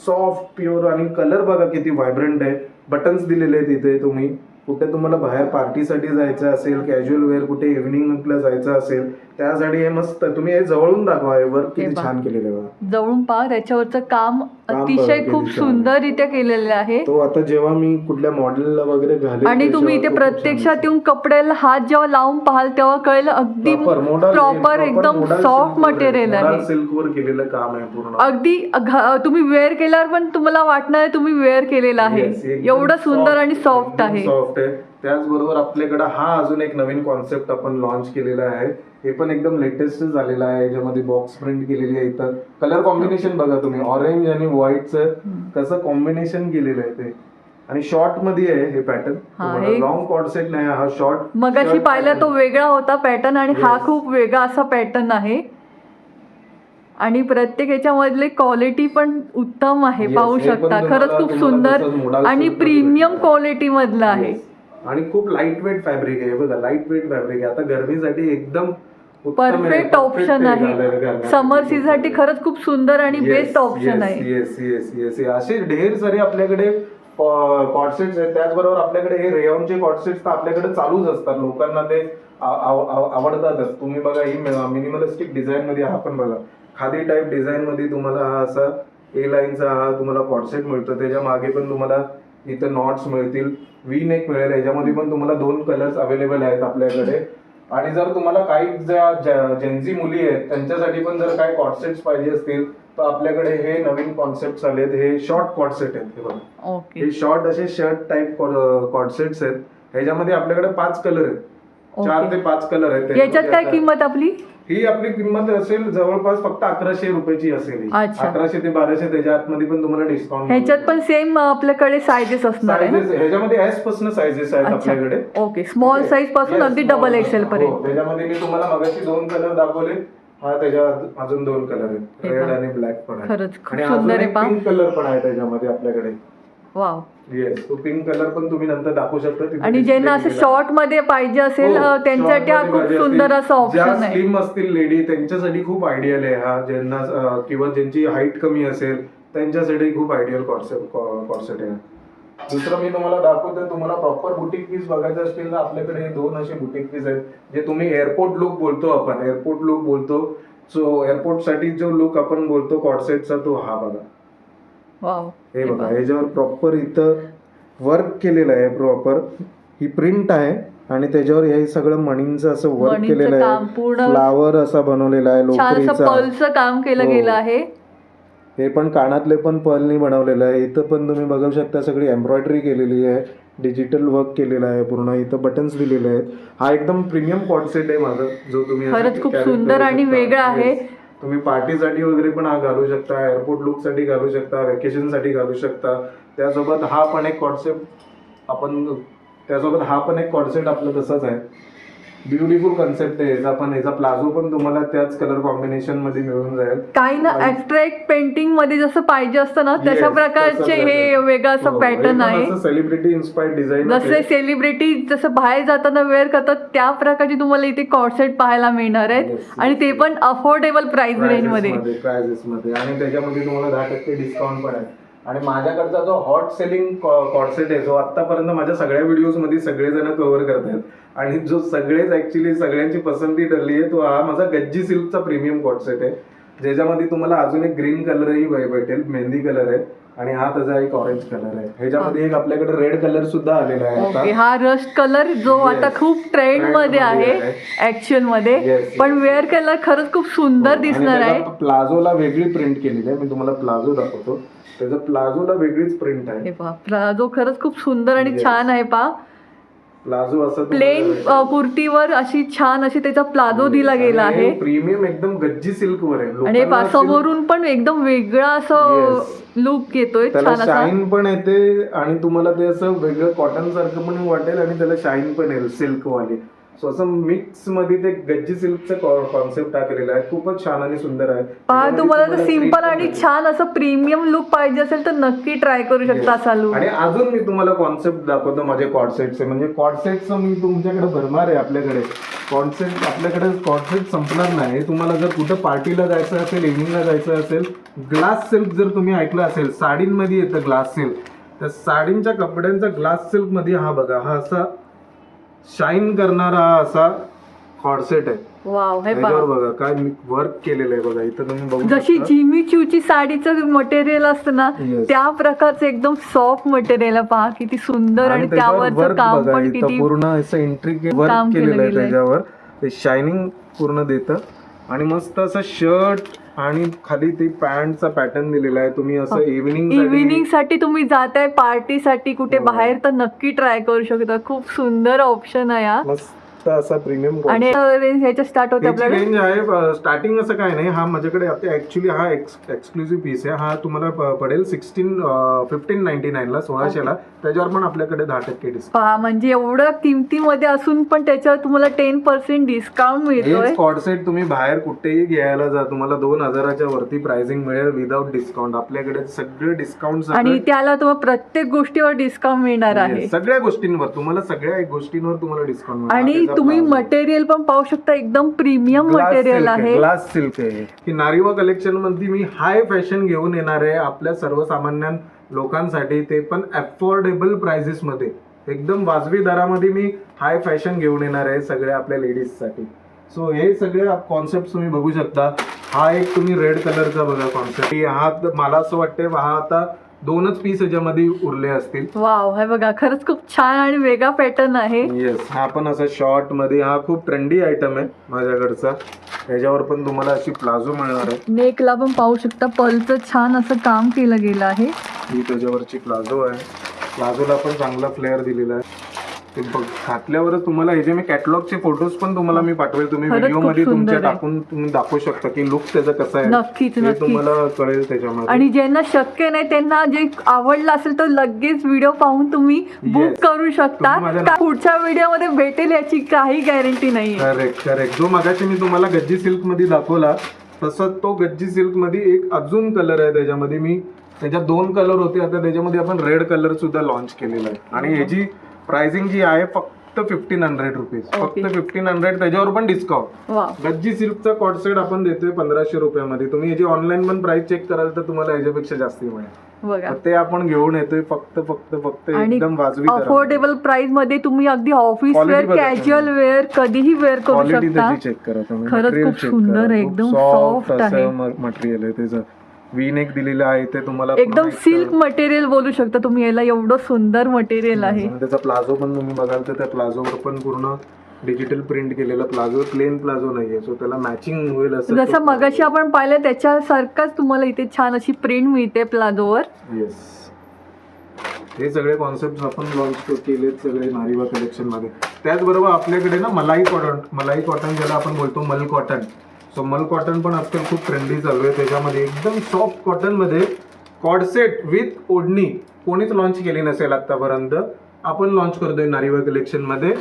सॉफ्ट प्युअर आणि कलर बघा किती व्हायब्रंट आहे. बटन्स दिलेले आहेत इथे. तुम्ही कुठे तुम्हाला बाहेर पार्टीसाठी जायचं असेल, कॅज्युअल वेअर कुठे इव्हिनिंगला जायचं असेल त्यासाठी हे मस्त आहे. तुम्ही हे जवळून दाखवा. हे वर्क हे किती पहा. छान केलेलं आहे बघा. जवळून पहा त्याच्यावरचं काम बघा अतिशय किती खूप छान आहे. सुंदररित्या केलेलं आहे. तो आता जेव्हा मी कुठल्या मॉडेलला वगैरे घालेल आणि तुम्ही इथे त्याच्यावर तो खूप छान प्रत्यक्षात दिसेल. येऊन कपड्याला हात जेव्हा लावून पाहाल तेव्हा कळेल अगदी प्रॉपर एकदम सॉफ्ट मटेरियल आहे. सिल्क वर केलेलं काम आहे पूर्ण. अगदी तुम्ही वेअर केल्यावर पण तुम्हाला वाटणार आहे तुम्ही वेअर केलेलं आहे. Yes, एकदम एवढं सुंदर soft, आणि सॉफ्ट एकदम आहे. सॉफ्ट आहे. त्याचबरोबर आपल्याकडे हा अजून एक नवीन कॉन्सेप्ट आपण लॉन्च केलेला आहे. हे पण एकदम लेटेस्ट झालेलं आहे. याच्यामध्ये बॉक्स प्रिंट केलेली आहे. इथं कलर कॉम्बिनेशन बघा तुम्ही ऑरेंज आणि व्हाईटचं कसं कॉम्बिनेशन केलेलं आहे ते. आणि शॉर्ट मध्ये आहे हे पॅटर्न. हे- लॉंग कॉर्डसेट नाही हा शॉर्ट. मगाशी पाहिला तो वेगळा होता पॅटर्न आणि हा Yes. खूप वेगळा असा पॅटर्न आहे. आणि प्रत्येक याच्यामधले क्वालिटी पण उत्तम आहे. Yes, पाहू हे पण शकता तुम्हाला- खरंच खूप तुम्हाला सुंदर तसंच मोडाल आणि silk प्रीमियम भेटणार. क्वालिटी मधलं आहे. आणि खूप लाईट वेट फॅब्रिक आहे. बघा लाईट वेट फॅब्रिक आहे. आता गरमीसाठी एकदम उत्तम आहे. परफेक्ट Perfect ऑप्शन आहे. घालण्यासाठी. समर सीझन साठी खरंच खूप सुंदर आणि बेस्ट ऑप्शन आहे. येस असे ढेर सारे आपल्याकडे कॉर्डसेट्स आहेत. त्याचबरोबर आपल्याकडे हे रेयॉनचे कॉर्डसेट्स तर आपल्याकडे चालूच असतात. लोकांना ते आवडतातच. तुम्ही बघा ही मिनिमलिस्टिक डिझाईन मध्ये हा पण बघा खादी टाईप डिझाईन मध्ये तुम्हाला हा असा A-लाईनचा हा तुम्हाला कॉर्डसेट मिळतो. त्याच्या मागे पण तुम्हाला इथं नॉट्स मिळतील. व्ही नेक मिळेल. याच्यामध्ये पण तुम्हाला 2 कलर्स अवेलेबल आहेत आपल्याकडे. आणि जर तुम्हाला काही जेन्झी मुली आहेत त्यांच्यासाठी पण जर काही कॉर्डसेट्स पाहिजे असतील तर आपल्याकडे हे नवीन कॉन्सेप्ट आलेत. हे शॉर्ट कॉर्डसेट आहेत. हे बघा ओके हे शॉर्ट असे शर्ट टाईप कॉर्डसेट्स आहेत. ह्याच्यामध्ये आपल्याकडे 5 कलर आहेत. 4 ते 5 कलर आहेत. याच्यात काय त्याच्यामध्ये किंमत आपली? ही आपली किंमत असेल जवळपास फक्त 1100 रुपयाची असेल. अच्छा. 1100 ते 1200 त्याच्या आतमध्ये पण तुम्हाला डिस्काउंट. ह्याच्यात पण सेम आपल्याकडे सायझेस असणार आहे ना? ह्याच्यामध्ये S पासून सायझेस आहेत अच्छा. आपल्याकडे. ओके स्मॉल साईज पासून Yes, अगदी small डबल size. एक्सेल हो, पर्यंत. त्याच्यामध्ये मी तुम्हाला मगाशी 2 कलर दाखवले. हा त्याच्या अजून 2 कलर आहेत, हे रेड पहा. आणि ब्लॅक पण आहे. खरंच खूप आणि सुंदर अजून आहे एक पहा. पिंक कलर पण आहे त्याच्यामध्ये आपल्याकडे. वाव. येस, तो पिंक कलर पण तुम्ही नंतर दाखवू शकता तिथे आणि display ज्यांना असं केलेला आहे. शॉर्ट मध्ये पाहिजे असेल हो, त्यांच्यासाठी हा short मध्ये खूप पाहिजे सुंदर असतील, असं ज्या ऑप्शन आहे. स्लिम असतील लेडी त्यांच्यासाठी खूप आयडियल आहे हा. ज्यांना किंवा ज्यांची हाईट कमी असेल त्यांच्यासाठी खूप आयडियल कॉर्सेट आहे. दुसरं मी तुम्हाला दाखवतो, तुम्हाला प्रॉपर बुटीक पीस बघायचं असतील तर आपल्याकडे 2 असे बुटीक पीस आहेत जे तुम्ही एअरपोर्ट लुक बोलतो आपण, एअरपोर्ट लुक बोलतो. सो एअरपोर्ट साठी जो लुक आपण बोलतो कॉर्सेटचा तो हा बघा. वाव. हे बघा, ह्याच्यावर प्रॉपर इथं वर्क केलेलं आहे. प्रॉपर ही प्रिंट आहे आणि त्याच्यावर हे सगळं मणींचं असं वर्क मणींचं केलेलं काम आहे. पूर्ण फ्लावर असा बनवलेला आहे छान असं लोकरीचा. पल्सचं काम केलं हो. गेलं आहे. हे पण कानातले पण पर्लनी बनवलेलं आहे. इथं पण तुम्ही बघू शकता सगळी एम्ब्रॉयडरी केलेली आहे, डिजिटल वर्क केलेलं आहे पूर्ण. इथं बटन्स दिलेले आहेत. हा एकदम प्रीमियम कॉर्सेट आहे माझा, जो तुम्ही असं खरंच खूप carry सुंदर करू आणि शकता. वेगळा आहे. Yes. तुम्ही पार्टीसाठी वगैरे पण हा घालू शकता, एअरपोर्ट लुक साठी घालू शकता, वेकेशन साठी घालू शकता. त्यासोबत हा पण एक कॉर्सेट आपलं तसंच आहे. ब्युटिफुल कन्सेप्ट आहे याचा पण. याचा प्लाझो पण तुम्हाला त्याच कलर कॉम्बिनेशन मध्ये मिळून जाईल. काही ना ऍब्स्ट्रॅक्ट पेंटिंग मध्ये जसं पाहिजे असतं ना तशा Yes, प्रकारचे तसं हे pattern. वेगळं असं हो, पॅटर्न हे पण आहे. असं सेलिब्रिटी इन्स्पायर्ड डिझाईन जसे सेलिब्रिटी जसं बाहेर जाताना वेअर करतात त्या प्रकारचे तुम्हाला इथे कॉर्सेट पाहायला मिळणार आहेत. Yes, आणि ते पण अफोर्डेबल प्राइस रेंज मध्ये. प्राइजेस मध्ये आणि त्याच्यामध्ये तुम्हाला 10% डिस्काउंट पण आहे. आणि माझ्याकडचा जो हॉट सेलिंग कॉर्सेट आहे जो आतापर्यंत माझ्या सगळ्या व्हिडिओज मध्ये सगळेजण कव्हर करतात आणि जो सगळेच ऍक्च्युली सगळ्यांची पसंती ठरली आहे तो हा माझा गज्जी सिल्कचा प्रीमियम कॉर्सेट आहे, ज्याच्यामध्ये तुम्हाला अजून एक ग्रीन कलरही भेटेल, मेहंदी कलर आहे आणि हा त्याचा एक ऑरेंज कलर आहे. ह्याच्यामध्ये एक आपल्याकडे रेड कलर सुद्धा आलेला आहे ओके, आता. हा रस्ट कलर जो Yes. आता खूप ट्रेंड मध्ये आहे ऍक्च्युअल मध्ये. Yes, पण वेअर केलं खरंच खूप सुंदर दिसणार आहे. प्लाझोला वेगळी प्रिंट केलेली आहे. मी तुम्हाला प्लाझो दाखवतो. त्याचा प्लाझोला वेगळीच प्रिंट आहे. हे पहा, प्लाझो खरंच खूप सुंदर आणि Yes. छान आहे पहा. प्लाझो असं प्लेन कुर्तीवर अशी छान अशी त्याचा प्लाझो दिला गेला आहे. प्रीमियम एकदम गज्जी सिल्क वर आहे. आणि लोकांना समोरून पण एकदम वेगळा असं Yes. लुक येतोय त्याला छान असा. शाईन पण येते आणि तुम्हाला ते असं वेगळं कॉटन सारखं पण वाटेल आणि त्याला शाईन पण येईल सिल्क वाली. सो असं मिक्स मध्ये ते गज्जी सिल्कचं कॉन्सेप्ट टाकलेला आहे. खूपच छान आणि सुंदर आहे. पहा, तुम्हाला जर त्याच्यामध्ये सिंपल print आणि पण छान असं प्रीमियम लुक पाहिजे असेल तर नक्की ट्राय करू शकता असा लुक. आणि अजून मी तुम्हाला कॉन्सेप्ट दाखवतो माझे कॉर्सेटचे. म्हणजे कॉर्सेटचं मी तुमच्याकडे भरणार आहे. आपल्याकडे कॉर्सेट संपणार नाही. तुम्हाला जर कुठं पार्टीला जायचं असेल, इव्हिनिंगला जायचं असेल, ग्लास सिल्क जर तुम्ही ऐकलं असेल, साडींमध्ये येतं ग्लास सिल्क, त्या साडींच्या कपड्यांचा ग्लास सिल्क मध्ये हा बघा, हा असा शाईन करणारा असा कॉर्सेट आहे. वाव, हे त्याच्यावर पहा, बघा काय वर्क केलेलं आहे बघा. इथं तुम्ही बघू जशी शकता. जिमी चूची साडीचं मटेरियल असतं ना Yes. त्या प्रकारचं एकदम सॉफ्ट मटेरियल आहे. पहा किती सुंदर आणि त्याच्यावर त्यावरचं work काम बघा, पण इथं किती पूर्ण असं इंट्रिकेट काम वर्क केलं केलेलं आहे गेलंय. त्याच्यावर. ते शायनिंग पूर्ण देतं आणि मस्त असं शर्ट आणि खाली ते पॅन्टचा पॅटर्न दिलेला आहे. तुम्ही असं इव्हिनिंग साठी तुम्ही जाताय पार्टीसाठी कुठे हो. बाहेर तर नक्की ट्राय करू शकता. खूप सुंदर ऑप्शन आहे हा. मस्त असा प्रीमियम आणि रेंज ह्याच्या स्टार्ट होते आपल्याला रेंज आहे. स्टार्टिंग असं काय नाही. हा माझ्याकडे आता ऍक्च्युली हा एक्सक्लुझिव्ह पीस आहे. हा तुम्हाला पडेल 1599 ला, 1600 त्याच्यावर पण आपल्याकडे 10% डिस्काउंट. पहा, म्हणजे एवढं किमतीमध्ये असून पण त्याच्यावर तुम्हाला 10% डिस्काउंट मिळतोय. हेच कॉर्सेट तुम्ही बाहेर कुठेही घ्यायला जा, तुम्हाला 2000च्या वरती प्राइसिंग मिळेल विदाउट डिस्काउंट. आपल्याकडे सगळे डिस्काउंट आणि त्याला तुम्हाला प्रत्येक गोष्टीवर डिस्काउंट मिळणार आहे. सगळ्या गोष्टींवर तुम्हाला डिस्काउंट मिळेल. आणि तुम्ही मटेरियल पण पाहू शकता, एकदम प्रीमियम मटेरियल आहे. ग्लास सिल्क आहे. की नारिवा कलेक्शन मध्ये मी हाय फॅशन घेऊन येणार आहे आपल्या सर्वसामान्य लोकांसाठी, ते पण अफोर्डेबल प्राइसेस मध्ये, एकदम वाजवी दरामध्ये मी हाय फॅशन घेऊन येणार आहे सगळ्या आपल्या लेडीज साठी. सो हे सगळे कॉन्सेप्ट तुम्ही बघू शकता. हा एक तुम्ही रेड कलरचा बघा कॉन्सेप्ट. हा मला असं वाटतंय हा आता 2च पीस याच्यामध्ये उरले असतील. वाव, हे बघा खरंच खूप छान आणि वेगळा पॅटर्न आहे. येस, हा पण असा शॉर्ट मध्ये, हा खूप ट्रेंडी आयटम आहे माझ्याकडचा. याच्यावर पण तुम्हाला अशी प्लाझो मिळणार आहे. नेकला पण पाहू शकता पलचं छान असं काम केलं गेलं आहे. ही त्याच्यावरची प्लाझो आहे. प्लाझोला पण चांगला फ्लेअर दिलेला आहे. ते बघ घातल्यावरच तुम्हाला हे जे मी कॅटलॉगचे फोटोज पण तुम्हाला मी पाठवेल, तुम्ही खरंच व्हिडिओ खूप मध्ये तुमच्या सुंदर आहे. टाकून तुम्ही दाखवू शकता की लुक त्याचा कसा आहे. नक्कीच हे नक्कीच. तुम्हाला कळेल त्याच्यामध्ये. आणि ज्यांना शक्य नाही त्यांना जे आवडलं असेल तर लगेच व्हिडिओ पाहून तुम्ही बुक Yes. करू शकता. तुम्ही माझ्या- का पुढच्या व्हिडिओमध्ये भेटेल याची काही गॅरंटी नाही. Correct correct. जो मगाशी मी तुम्हाला गज्जी सिल्क मध्ये दाखवला तसं तो गज्जी सिल्क मध्ये एक अजून कलर आहे त्याच्यामध्ये. मी त्याच्यात 2 कलर होते, आता त्याच्यामध्ये आपण रेड कलर सुद्धा लॉन्च केलेला आहे. आणि ह्याची प्राइसिंग जी आहे फक्त 1500 रुपीज, फक्त Okay. 1500, त्याच्यावर पण डिस्काउंट. वा, गज्जी सिल्कचा कॉट सेट आपण देतोय 1500 रुपयामध्ये. तुम्ही याची ऑनलाईन पण प्राइस चेक कराल तर तुम्हाला याच्यापेक्षा जास्त मिळेल. बघा. तर ते आपण घेऊन येतोय फक्त फक्त फक्त आणि एकदम वाजवी दरामध्ये. अफोर्डेबल प्राइस मध्ये तुम्ही अगदी ऑफिस Quality वेअर, बघा कॅज्युअल वेअर कधीही वेअर करू क्वालिटी शकता. त्याची चेक करा तुम्ही. खरंच Material खूप check सुंदर करा. आहे, खूप एकदम soft soft आहे. असं मटेरियल आहे त्याचं. वी नेक दिलेलं आहे ते तुम्हाला एकदम पुन्हा एक- सिल्क मटेरियल बोलू शकता तुम्ही याला, एवढं सुंदर मटेरियल आहे. आणि त्याचा प्लाझो पण तुम्ही बघाल तर त्या प्लाझोवर पण पूर्ण डिजिटल प्रिंट केलेला प्लाझो, प्लेन प्लाझो नाहीये. सो त्याला मॅचिंग होईल असं. जसं मगाशी आपण पाहिलं त्याच्यासारखाच तुम्हाला इथे छान अशी प्रिंट मिळते प्लाझोवर. येस. हे सगळे कॉन्सेप्ट आपण लॉन्च केलेत सगळे नारीवा कलेक्शन मध्ये. त्याचबरोबर आपल्याकडे ना मलाई कॉटन ज्याला आपण बोलतो मल कॉटन. सो मल कॉटन पण आजकाल खूप ट्रेंडी चालू आहे. त्याच्यामध्ये एकदम सॉफ्ट कॉटन मध्ये कॉडसेट विथ ओढणी कोणीच लॉन्च केली नसेल आतापर्यंत. आपण लॉन्च करतोय नारीवा कलेक्शन मध्ये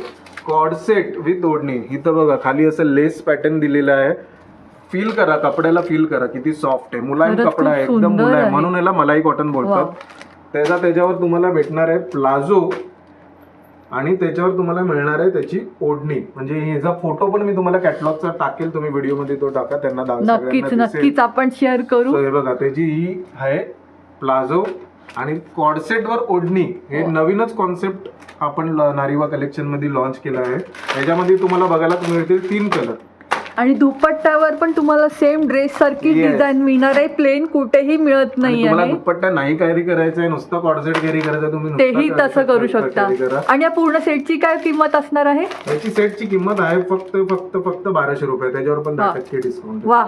कॉडसेट विथ ओढणी. इथं बघा खाली असं लेस पॅटर्न दिलेलं आहे. फील करा, कपड्याला फील करा किती सॉफ्ट आहे. मुलायम खरंच कपडा आहे, खूप एकदम सुंदर मुलायम, आहे. म्हणून याला मलाई कॉटन बोलतात. त्याच्यावर तुम्हाला भेटणार आहे प्लाझो आणि त्याच्यावर तुम्हाला मिळणार आहे त्याची ओढणी. म्हणजे ह्याचा फोटो पण मी तुम्हाला कॅटलॉगचा टाकेल, तुम्ही व्हिडिओ मध्ये तो टाका, त्यांना नक्कीच नक्कीच आपण शेअर करू. हे बघा त्याची ही आहे प्लाझो आणि कॉडसेट वर ओढणी. हे नवीनच कॉन्सेप्ट आपण नारीवा कलेक्शन मध्ये लॉन्च केला आहे. याच्यामध्ये तुम्हाला बघायला मिळतील 3 कलर. आणि दुपट्ट्यावर पण तुम्हाला सेम ड्रेस सारखी Yes. डिझाईन मिळणार आहे. प्लेन कुठेही मिळत नाही तुम्हाला आहे. दुपट्टा नाही कॅरी करायचा आहे, नुसतं कॉडसेट कॅरी करायचा आहे, तुम्ही तेही नुसता तसं करू शकता. carry करा. आणि या पूर्ण सेटची काय किंमत असणार आहे? याची सेटची किंमत आहे फक्त 1200 रुपये. त्याच्यावर पण 10% डिस्काउंट. वा,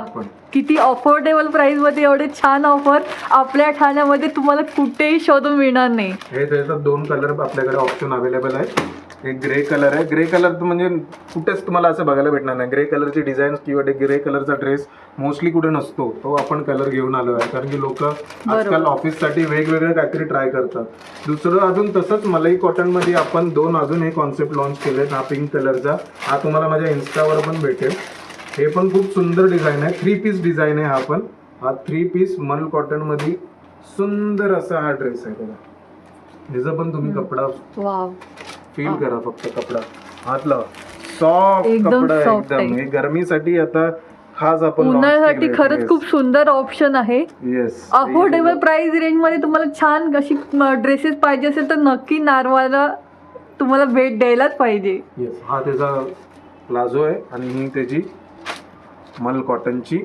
किती अफोर्डेबल प्राइस मध्ये एवढे छान ऑफर आपल्या ठाण्यामध्ये तुम्हाला कुठेही शोधून मिळणार नाही. हे त्याच्यात 2 कलर आपल्याकडे ऑप्शन अवेलेबल आहे. एक ग्रे कलर आहे. ग्रे कलर म्हणजे कुठेच तुम्हाला असं बघायला भेटणार नाही. ग्रे कलरची डिझाईन किंवा ग्रे कलरचा ड्रेस मोस्टली कुठे नसतो, तो आपण कलर घेऊन आलो आहे. कारण की लोक आजकाल ऑफिससाठी वेगवेगळे काहीतरी ट्राय करतात. दुसरं अजून तसंच मलाई कॉटन मध्ये आपण 2 अजून हे कॉन्सेप्ट लॉन्च केले. हा पिंक कलरचा, हा तुम्हाला माझ्या इन्स्टावर पण भेटेल. हे पण खूप सुंदर डिझाईन आहे. 3 पीस डिझाईन आहे. हा 3 पीस मल कॉटन मध्ये सुंदर असा हा ड्रेस आहे बघा. ह्याचा पण तुम्ही कपडा वाव, फील करा, फक्त कपडा हात लावा. सॉफ्ट एकदम कपडा आहे soft एकदम. आहे. हे गरमीसाठी आता खास आपण उन्हाळ्यासाठी खरंच खूप सुंदर ऑप्शन आहे. येस. अफोर्डेबल प्राइस रेंज मध्ये तुम्हाला छान अशी ड्रेसेस पाहिजे असेल तर नक्की नारवाला तुम्हाला भेट द्यायलाच पाहिजे. येस. हा त्याचा प्लाझो आहे आणि ही त्याची मल कॉटनची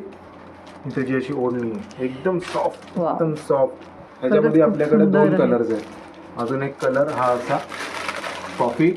त्याची अशी ओढणी आहे. एकदम सॉफ्ट, वा. एकदम सॉफ्ट. ह्याच्यामध्ये खूप आपल्याकडे सुंदर 2 आहे. कलर्स आहेत. अजून एक कलर हा असा कॉफी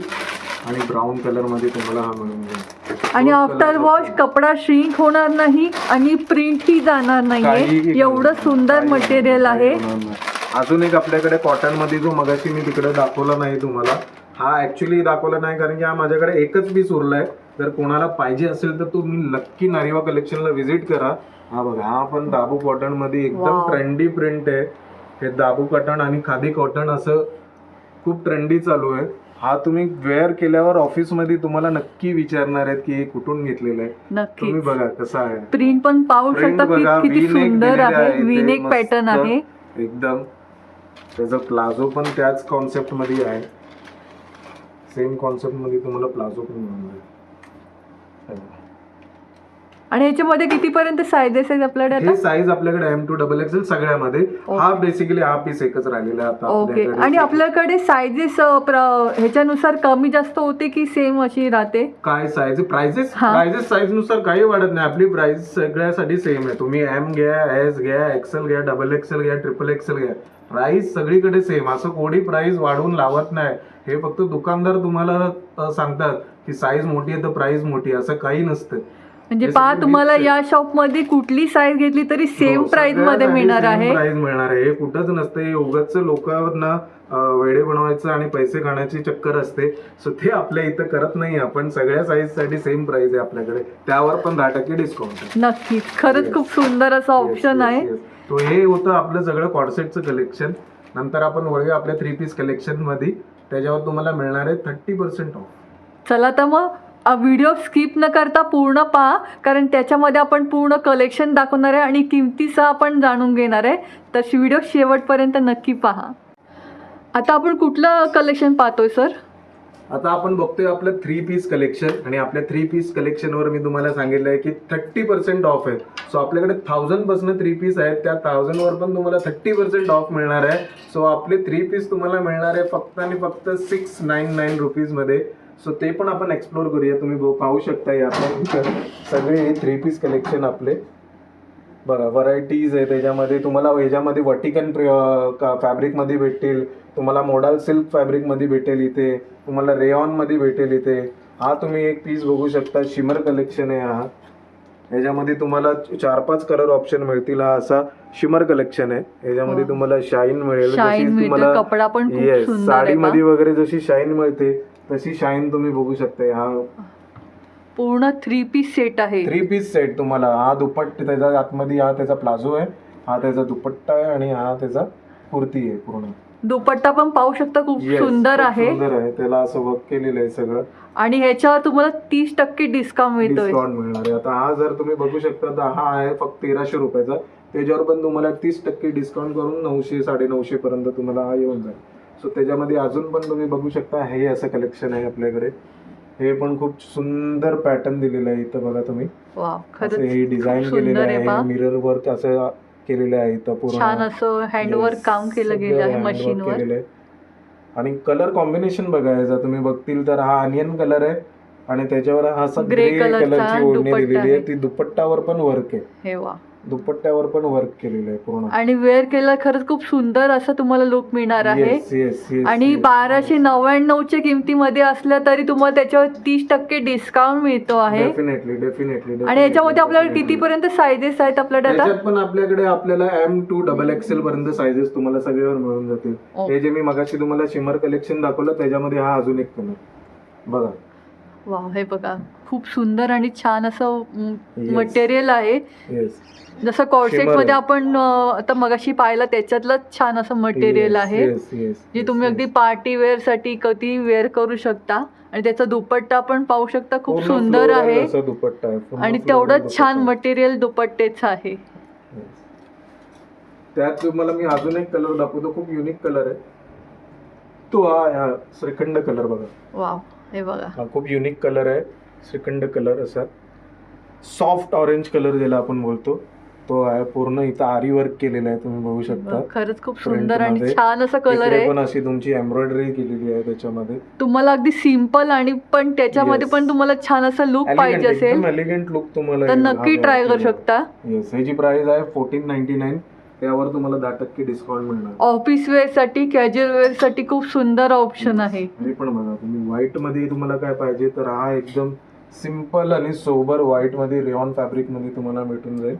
आणि ब्राऊन कलर मध्ये तुम्हाला हा मिळून जाईल. आणि 2 आफ्टर colours वॉश option. कपडा श्रिंक होणार नाही आणि प्रिंट ही जाणार नाहीये. काही एवढं सुंदर काही मटेरियल काही आहे. होणार नाही. अजून एक आपल्याकडे कॉटन मध्ये जो मगाशी मी तिकडे दाखवला नाही तुम्हाला, हा ऍक्च्युली दाखवला नाही कारण की हा माझ्याकडे एकच पीस उरलाय. जर कोणाला पाहिजे असेल तर तुम्ही नक्की नारीवा कलेक्शनला व्हिजिट करा. हा बघा, हा पण दाबू कॉटन मध्ये एकदम Wow. ट्रेंडी प्रिंट आहे. हे दाबू कॉटन आणि खादी कॉटन असं खूप ट्रेंडी चालू आहे. हा तुम्ही वेअर केल्यावर ऑफिस मध्ये तुम्हाला नक्की विचारणार आहेत की हे कुठून घेतलेलं आहे. तुम्ही नक्की बघा कसं आहे. प्रिंट पण पाहू Print शकता बघा, की किती V-neck सुंदर दिलेलं आहे. ते विनेक मस्त. पॅटर्न आहे. एकदम त्याचा प्लाझो पण त्याच कॉन्सेप्ट मध्ये आहे. सेम कॉन्सेप्ट मध्ये तुम्हाला प्लाझो पण मिळून जाईल. आणि याच्यामध्ये कितीपर्यंत सायझेस आहेत आपल्याकडे हे आता? साईज आपल्याकडे M to XXL सगळ्यामध्ये. हा बेसिकली हा पीस एकच राहिलेला आहे आता ओके. आपल्याकडे. आणि आपल्याकडे सायझेस ह्याच्यानुसार कमी जास्त होते की सेम अशी राहते? काय साईज प्राइजेस हा. साईज नुसार काही वाढत नाही. आपली प्राइस सगळ्यासाठी सेम आहे. तुम्ही M घ्या, S घ्या, XL घ्या, XXL घ्या, XXL घ्या, प्राइस सगळीकडे सेम. असं कोणी प्राइस वाढवून लावत नाही. हे फक्त दुकानदार तुम्हाला सांगतात की साईज मोठी आहे तर प्राइस मोठी, असं काही नसतं. म्हणजे हे पहा सगळे तुम्हाला mix आहे. या शॉप मध्ये कुठली साईज घेतली तरी सेम प्राइस मध्ये मिळणार आहे. प्राइस मिळणार आहे. हे कुठंच नसतं. हे उगाच लोकांना वेडे बनवायचं आणि पैसे खाण्याची चक्कर असते. सो ते आपल्या इथं करत नाही. आपण सगळ्या साईज साठी सेम प्राइस आहे आपल्याकडे, त्यावर पण 10% डिस्काउंट आहे. नक्कीच खरंच Yes. खूप सुंदर असं ऑप्शन आहे. तो हे होतं आपलं सगळं कॉर्सेटचं कलेक्शन. नंतर आपण वळूया आपल्या 3 पीस कलेक्शन मध्ये. त्याच्यावर तुम्हाला मिळणार आहे 30% ऑफ. चला तर मग व्हिडिओ स्किप न करता पूर्ण पहा, कारण त्याच्यामध्ये आपण पूर्ण कलेक्शन दाखवणार आहे आणि किमतीसह आपण जाणून घेणार आहे. तर व्हिडिओ शेवटपर्यंत नक्की पहा. आता आपण कुठलं कलेक्शन पाहतोय सर? आता आपण बघतोय आपलं 3 पीस कलेक्शन आणि आपल्या 3 पीस कलेक्शनवर मी तुम्हाला सांगितलं आहे की 30% ऑफ आहे. सो आपल्याकडे 1000 पासून 3 पीस आहेत, त्या 1000 वर पण तुम्हाला 30% ऑफ मिळणार आहे. सो आपले 3 पीस तुम्हाला मिळणार आहे फक्त आणि फक्त 699 रुपीज मध्ये. सो ते पण आपण एक्सप्लोर करूया. तुम्ही पाहू शकता यात सगळे 3 पीस कलेक्शन आपले बघा, व्हरायटीज आहे त्याच्यामध्ये. तुम्हाला ह्याच्यामध्ये वर्टिकन फॅब्रिक मध्ये भेटतील, तुम्हाला मोडाल सिल्क फॅब्रिक मध्ये भेटेल, इथे तुम्हाला रेयॉन मध्ये भेटेल. इथे हा तुम्ही एक पीस बघू शकता, शिमर कलेक्शन आहे हा. ह्याच्यामध्ये तुम्हाला 4-5 कलर ऑप्शन मिळतील. हा असा शिमर कलेक्शन आहे. ह्याच्यामध्ये तुम्हाला शाईन मिळेल. शाईन जशी मिळते, कपडा पण खूप Yes, सुंदर आहे. साडीमध्ये वगैरे जशी शाईन मिळते तशी शाईन तुम्ही बघू शकता. हा पूर्ण 3 पीस सेट आहे. 3 पीस सेट तुम्हाला. हा दुपट्टा त्याचा आतमध्ये, हा त्याचा प्लाझो आहे, हा त्याचा दुपट्टा आहे आणि हा त्याचा कुर्ती आहे पूर्ण. दुपट्टा पण पाहू शकता, खूप Yes, सुंदर खूप आहे. सुंदर आहे. त्याला असं वर्क केलेलं आहे सगळं. आणि ह्याच्यावर तुम्हाला 30% डिस्काउंट मिळतोय. डिस्काउंट मिळणार आहे. आता हा जर तुम्ही बघू शकता तर हा आहे फक्त 1300 रुपयाचा. त्याच्यावर पण तुम्हाला 30% डिस्काउंट करून 900-950 पर्यंत तुम्हाला हा येऊन जाईल. सो त्याच्यामध्ये अजून पण तुम्ही बघू शकता हे असं कलेक्शन आहे आपल्याकडे. हे पण खूप सुंदर पॅटर्न दिलेलं आहे इथं बघा तुम्ही. वाव, असं हे खरंच डिझाईन खूप केलेलं सुंदर आहे पहा. आहे. मिरर वर्क असं केलेलं आहे इथं पूर्ण. छान असं हँडवर्क Yes, काम केलं सगळं गेलं आहे handwork मशीनवर. केलेलं आहे. आणि कलर कॉम्बिनेशन बघायचा तुम्ही बघतील तर हा अनियन कलर आहे आणि त्याच्यावर हा असा Grey ग्रे कलरचा कलरची ओढणी दुपट्टा दिलेली आहे. आहे. ती दुपट्टावर पण वर्क आहे. हे वा. दुपट्ट्यावर पण वर्क केलेलं आहे पूर्ण. आणि वेअर केलं खरंच खूप सुंदर असं तुम्हाला लुक मिळणार आहे. Yes, yes, yes, आणि yes. 1299च्या किमतीमध्ये असल्या तरी तुम्हाला त्याच्यावर 30% डिस्काउंट मिळतो आहे. डेफिनेटली. आणि याच्यामध्ये आपल्याला कितीपर्यंत सायझेस आहेत आपल्या डाटा? त्याच्यात पण आपल्याकडे आपल्याला M2 XXL पर्यंत सायझेस तुम्हाला सगळ्यावर मिळून जातील. Oh. हे जे मी मगाशी तुम्हाला शिमर कलेक्शन दाखवलं त्याच्यामध्ये हा अजून एक कलर बघा. वाव, हे बघा खूप सुंदर आणि छान असं Yes. मटेरियल आहे. येस, जसं कॉर्सेट Shimmer मध्ये आहे. आपण आता मगाशी पाहिलं त्याच्यातलंच छान असं मटेरियल आहे, जे तुम्ही अगदी पार्टी वेअर साठी कधी वेअर करू शकता. आणि त्याचा दुपट्टा पण पाहू शकता, खूप सुंदर आहे. दुपट्टा आहे पूर्ण आणि floral तेवढंच दुपट्टा छान आहे. मटेरियल दुपट्टेच आहे. त्यात तुम्हाला मी अजून एक कलर दाखवतो, खूप युनिक कलर आहे तो. हा श्रीखंड कलर बघा. वाव, हे बघा हा खूप युनिक कलर आहे. श्रीखंड कलर असा सॉफ्ट ऑरेंज कलर ज्याला आपण बोलतो तो आहे. पूर्ण इथं आरी वर्क केलेलं आहे तुम्ही बघू शकता. खरंच खूप Print सुंदर आणि मध्ये. छान असं कलर इकडे आहे. पण अशी तुमची एम्ब्रॉयडरी केलेली आहे त्याच्यामध्ये. तुम्हाला अगदी सिम्पल आणि पण त्याच्यामध्ये Yes. पण तुम्हाला छान असं लुक पाहिजे असेल एलिगंट लुक तुम्हाला तर येईल. नक्की हा ट्राय करू केलेला. शकता. येस, ह्याची प्राइस आहे 1499. त्यावर तुम्हाला 10% डिस्काउंट मिळणार. ऑफिस वेअर साठी, कॅज्युअल वेअर साठी खूप सुंदर ऑप्शन आहे. हे पण बघा तुम्ही, व्हाईट मध्ये तुम्हाला काय पाहिजे तर हा एकदम सिम्पल आणि सोबर व्हाईट मध्ये रेयॉन फॅब्रिक मध्ये तुम्हाला भेटून जाईल.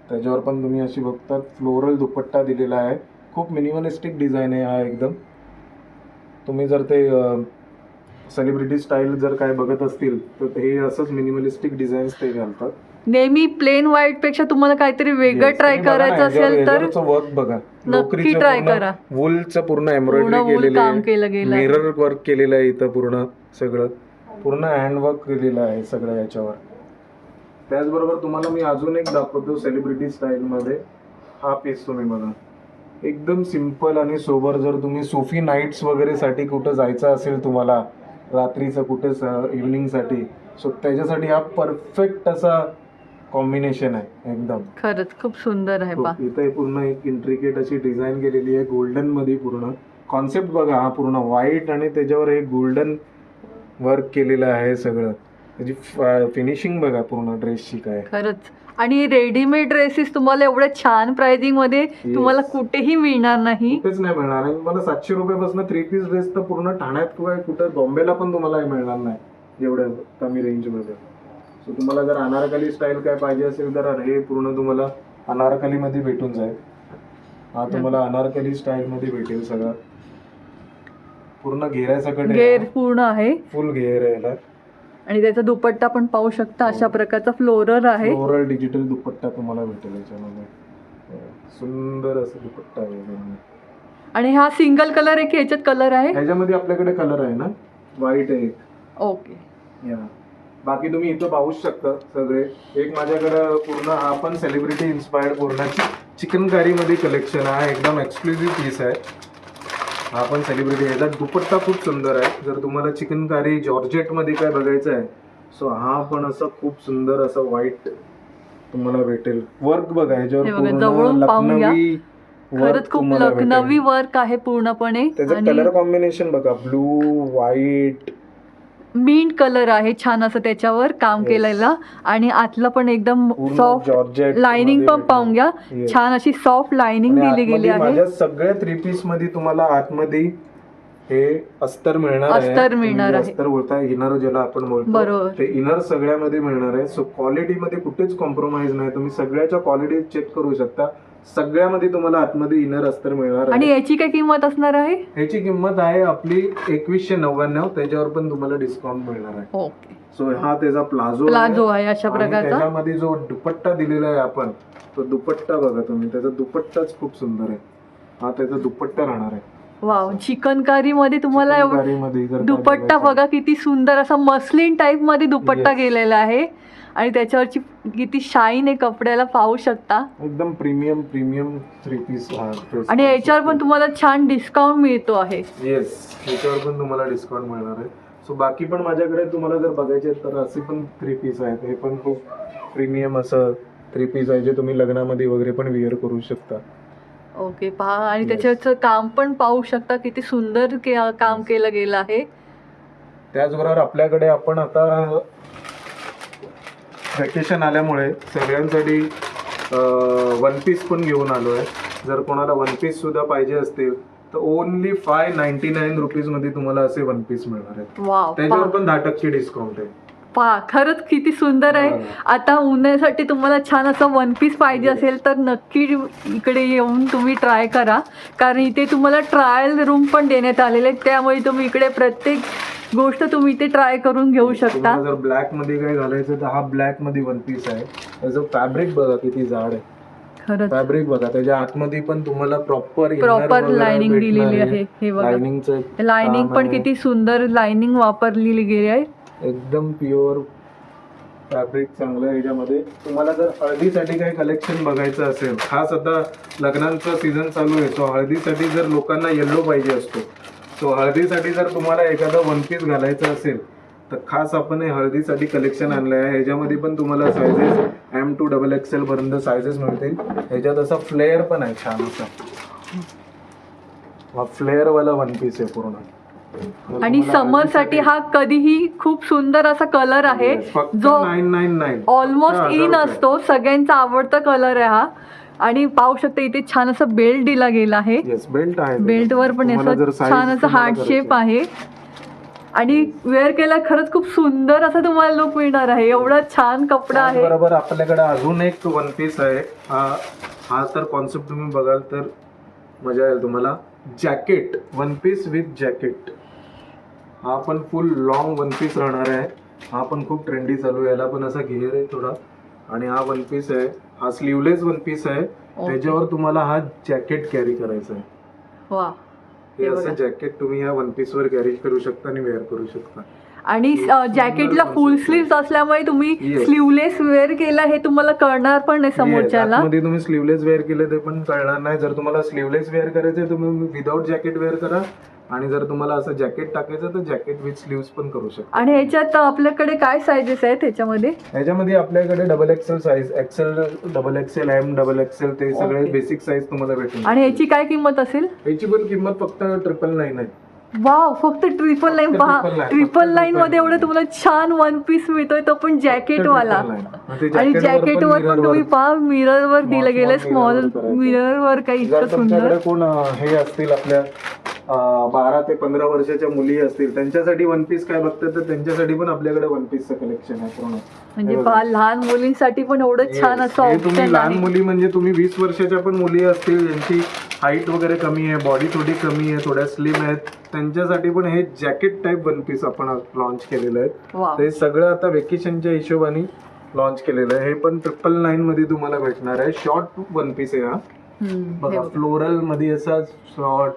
त्याच्यावर पण तुम्ही अशी बघता फ्लोरल दुपट्टा दिलेला आहे. खूप मिनिमलिस्टिक डिझाईन आहे हा एकदम. तुम्ही जर ते सेलिब्रिटी स्टाईल जर काय बघत असतील तर हे असंच मिनिमलिस्टिक डिझाईन्स ते घालतात. नेहमी प्लेन व्हाईट पेक्षा तुम्हाला काहीतरी वेगळं ट्राय करायचं असेल तर वर्क बघा. नक्की ट्राय करा. वूलचं पूर्ण एम्ब्रॉयडरी पूर्ण वूल केलेलं काम आहे. केलं गेलं आहे. मिरर वर्क केलेलं आहे इथं पूर्ण सगळं. पूर्ण हँडवर्क केलेलं आहे सगळं याच्यावर. त्याचबरोबर तुम्हाला मी अजून एक दाखवतो सेलिब्रिटी स्टाईल मध्ये. हा पीस तुम्ही बघा, एकदम सिम्पल आणि सोबर. जर तुम्ही सुफी नाईट्स वगैरे साठी कुठं जायचं असेल तुम्हाला रात्रीचं कुठे इव्हनिंग साठी, सो त्याच्यासाठी हा परफेक्ट असा कॉम्बिनेशन आहे एकदम. खरंच खूप सुंदर आहे पा. इथे पूर्ण एक इंट्रिकेट अशी डिझाईन केलेली आहे गोल्डन मध्ये. पूर्ण कॉन्सेप्ट बघा, हा पूर्ण व्हाईट आणि त्याच्यावर एक गोल्डन वर्क केलेलं आहे सगळं. त्याची फिनिशिंग बघा पूर्ण ड्रेसची काय. खरंच. आणि रेडीमेड ड्रेसेस तुम्हाला एवढ्या छान प्राइसिंग मध्ये तुम्हाला कुठेही मिळणार नाही. कुठेच नाही मिळणार. आणि तुम्हाला 700 रुपयापासून 3 पीस ड्रेस तर पूर्ण ठाण्यात किंवा कुठं बॉम्बेला पण तुम्हाला मिळणार नाही एवढ्या कमी रेंज मध्ये. सो तुम्हाला जर अनारकली स्टाईल काय पाहिजे असेल तर हे पूर्ण तुम्हाला अनारकली मध्ये भेटून जाईल. हा तुम्हाला अनारकली स्टाईल मध्ये भेटेल सगळं. पूर्ण घेऱ्यासकट घेर पूर्ण आहे, फुल घेर आहे याला. आणि त्याचा दुपट्टा पण पाहू शकता अशा प्रकारचा फ्लोरल आहे. फ्लोरल डिजिटल दुपट्टा तुम्हाला भेटेल याच्यामध्ये. सुंदर असं दुपट्टा आहे याच्यामध्ये. आणि हा सिंगल कलर आहे की ह्याच्यात कलर आहे? ह्याच्यामध्ये आपल्याकडे कलर आहे ना, व्हाईट आहे. ओके. या बाकी तुम्ही इथं पाहू शकता सगळे. एक माझ्याकडं पूर्ण हा पण सेलिब्रिटी इन्स्पायर्ड पूर्ण चिकनकारी मध्ये कलेक्शन आहे. एकदम एक्सक्लुझिव्ह पीस आहे हा पण सेलिब्रिटी. याचा दुपट्टा खूप सुंदर आहे. जर तुम्हाला चिकनकारी जॉर्जेट मध्ये काय बघायचं आहे सो हा पण असं खूप सुंदर असं व्हाईट तुम्हाला भेटेल. वर्क बघा ह्याच्यावर हे बघा, पूर्ण जवळून पाहून घ्या. लखनवी खरंच वर्क खूप तुम्हाला भेटेल. लखनवी वर्क आहे पूर्णपणे. त्याचं कलर कॉम्बिनेशन बघा, ब्लू व्हाईट मिंट कलर आहे छान असं त्याच्यावर काम Yes. केलेलं. आणि आतलं पण एकदम पूर्ण सॉफ्ट जॉर्जेट लाइनिंग मध्ये पण पाहून घ्या. Yes. छान अशी सॉफ्ट लाइनिंग आणि दिली गेली आतमध्ये आहे. माझ्या सगळ्या 3 पीस मध्ये तुम्हाला आतमध्ये हे अस्तर मिळणार आहे. अस्तर मिळणार तुम्ही जे आहे. अस्तर बोलताय इनर ज्याला आपण बोलतो बरोबर. ते इनर सगळ्यामध्ये मिळणार आहे. सो क्वालिटी मध्ये कुठेच कॉम्प्रोमाइज नाही. तुम्ही सगळ्याच्या क्वालिटी चेक करू शकता. सगळ्यामध्ये तुम्हाला आतमध्ये इनर अस्तर मिळणार आणि आहे. याची काय किंमत असणार आहे? ह्याची किंमत आहे आपली 2199. त्याच्यावर पण तुम्हाला डिस्काउंट मिळणार आहे. ओके. सो हा त्याचा प्लाझो आहे अशा आणि प्रकारचा. त्याच्यामध्ये जो दुपट्टा दिलेला आहे आपण तो दुपट्टा बघा तुम्ही. त्याचा दुपट्टाच खूप सुंदर आहे. हा त्याचा दुपट्टा राहणार आहे. वाव, चिकनकारी मध्ये तुम्हाला चिकनकारीमध्ये जर दुपट्टा काय बघा किती सुंदर असा मस्लिन टाइप मध्ये दुपट्टा Yes. गेलेला आहे. आणि त्याच्यावरची किती शाईन आहे कपड्याला पाहू शकता. एकदम प्रीमियम 3 पीस. आणि याच्यावर पण तुम्हाला छान डिस्काउंट मिळतो आहे. येस, याच्यावर पण तुम्हाला डिस्काउंट मिळणार आहे. सो बाकी पण माझ्याकडे तुम्हाला जर बघायचे तर असे पण 3 पीस आहेत. हे पण खूप प्रीमियम असं 3 पीस आहे जे तुम्ही लग्नामध्ये वगैरे पण वेअर करू शकता. ओके, पहा. आणि Yes. त्याच्यावरचं काम पण पाहू शकता किती सुंदर काम केलं गेलं आहे. त्याचबरोबर आपल्याकडे आपण आता व्हॅकेशन आल्यामुळे सगळ्यांसाठी 1 पीस पण घेऊन आलो आहे. जर कोणाला 1 पीस सुद्धा पाहिजे असतील तर ओनली 599 रुपीज मध्ये तुम्हाला असे 1 पीस मिळणार आहेत. वाव, त्याच्यावर पण 10% डिस्काउंट आहे. पहा, खरंच किती सुंदर आहे. आता उन्हाळ्यासाठी तुम्हाला छान असं 1 पीस पाहिजे असेल तर नक्की इकडे येऊन तुम्ही ट्राय करा. कारण इथे तुम्हाला ट्रायल रूम पण देण्यात आलेले आहेत. त्यामुळे तुम्ही इकडे प्रत्येक गोष्ट तुम्ही इथे ट्राय करून घेऊ शकता. तुम्हाला जर ब्लॅक मध्ये काय घालायचं तर हा ब्लॅक मध्ये 1 पीस आहे. त्याचं फॅब्रिक बघा किती जाड आहे. खरंच फॅब्रिक बघा, त्याच्या आतमध्ये पण तुम्हाला प्रॉपर लाइनिंग दिलेली आहे. हे बघा, लाइनिंगचं लाइनिंग पण किती सुंदर लाइनिंग वापरलेली गेली आहे. एकदम प्युअर फॅब्रिक चांगलं आहे. याच्यामध्ये तुम्हाला जर हळदीसाठी काही कलेक्शन बघायचं असेल, खास आता लग्नांचा सीझन चालू आहे, सो हळदीसाठी जर लोकांना येल्लो पाहिजे असतो, सो हळदीसाठी जर तुम्हाला एखादा 1 पीस घालायचं असेल तर खास आपण हे हळदीसाठी कलेक्शन आणलं आहे. ह्याच्यामध्ये पण तुम्हाला सायझेस M to XXL पर्यंत सायझेस मिळतील. ह्याच्यात असा फ्लेअर पण आहे छान असा. हा फ्लेअर वाला 1 पीस आहे पूर्ण. आणि समर साठी हा कधीही खूप सुंदर असा कलर आहे जो 999 ऑलमोस्ट इन असतो. सगळ्यांचा आवडता कलर आहे हा. आणि पाहू शकता इथे छान असं बेल्ट दिला गेला आहे. बेल्ट आहे. बेल्ट वर पण असं छान असं हार्ट शेप आहे. आणि वेअर केला खरंच खूप सुंदर असा तुम्हाला लुक मिळणार आहे. एवढा छान कपडा आहे. बरोबर आपल्याकडे अजून एक 1 पीस आहे. हा तर कॉन्सेप्ट तुम्ही बघाल तर मजा येईल तुम्हाला. Jacket 1 piece with jacket. हा पण फुल लॉंग 1 पीस राहणार आहे. हा पण खूप ट्रेंडी चालू आहे. याला पण असा घेर आहे थोडा. आणि हा 1 पीस आहे. हा स्लीवलेस 1 पीस आहे. त्याच्यावर तुम्हाला हा जॅकेट कॅरी करायचा आहे. वा, हे असं जॅकेट तुम्ही या 1 पीस वर कॅरी करू शकता आणि वेअर करू शकता. आणि जॅकेटला फुल स्लीव्ह असल्यामुळे तुम्ही Yes. स्लीवलेस वेअर केला हे तुम्हाला कळणार पण नाही समोरच्याला. मध्ये तुम्ही स्लीवलेस वेअर केले ते पण कळणार नाही. जर तुम्हाला स्लीवलेस वेअर करायचं तुम्ही विदाउट जॅकेट वेअर करा. आणि जर तुम्हाला असं जॅकेट टाकायचं तर जॅकेट विथ स्लीव्स पण करू शकता. आणि ह्याच्यात आपल्याकडे काय सायझेस आहेत ह्याच्यामध्ये? ह्याच्यामध्ये आपल्याकडे XXL size, XL, XXL, M, XXL ते सगळे Okay. बेसिक साईज तुम्हाला भेटून. आणि ह्याची काय किंमत असेल? ह्याची पण किंमत फक्त 999 आहे. वाव, फक्त 999. पहा, 999 मध्ये एवढं तुम्हाला छान 1 पीस मिळतोय, तो पण जॅकेट वाला. आणि जॅकेट वर पण तुम्ही पहा मिरर वर दिलं गेलं, स्मॉल मिरर वर काही इतकं सुंदर. तुमच्याकडे कोण हे असतील आपल्या 12 ते 15 वर्षाच्या मुली असतील त्यांच्यासाठी वन पीस काय बघतात तर त्यांच्यासाठी पण आपल्याकडे वन पीसचं कलेक्शन आहे पूर्ण. म्हणजे पहा, लहान मुलींसाठी पण एवढं छान असं हे तुम्ही ऑप्शन लहान आहे. मुली म्हणजे तुम्ही 20 वर्षाच्या पण मुली असतील ज्यांची हाईट वगैरे कमी आहे, बॉडी थोडी कमी आहे, थोड्या स्लिम आहेत, त्यांच्यासाठी पण हे जॅकेट टाईप वन पीस आपण लॉन्च केलेलं आहे. वा. ते सगळं आता वेकेशनच्या हिशोबाने लॉन्च केलेलं आहे. हे पण 999 मध्ये तुम्हाला भेटणार आहे. शॉर्ट वन पीस आहे हा बघा, फ्लोरल मध्ये असा शॉर्ट.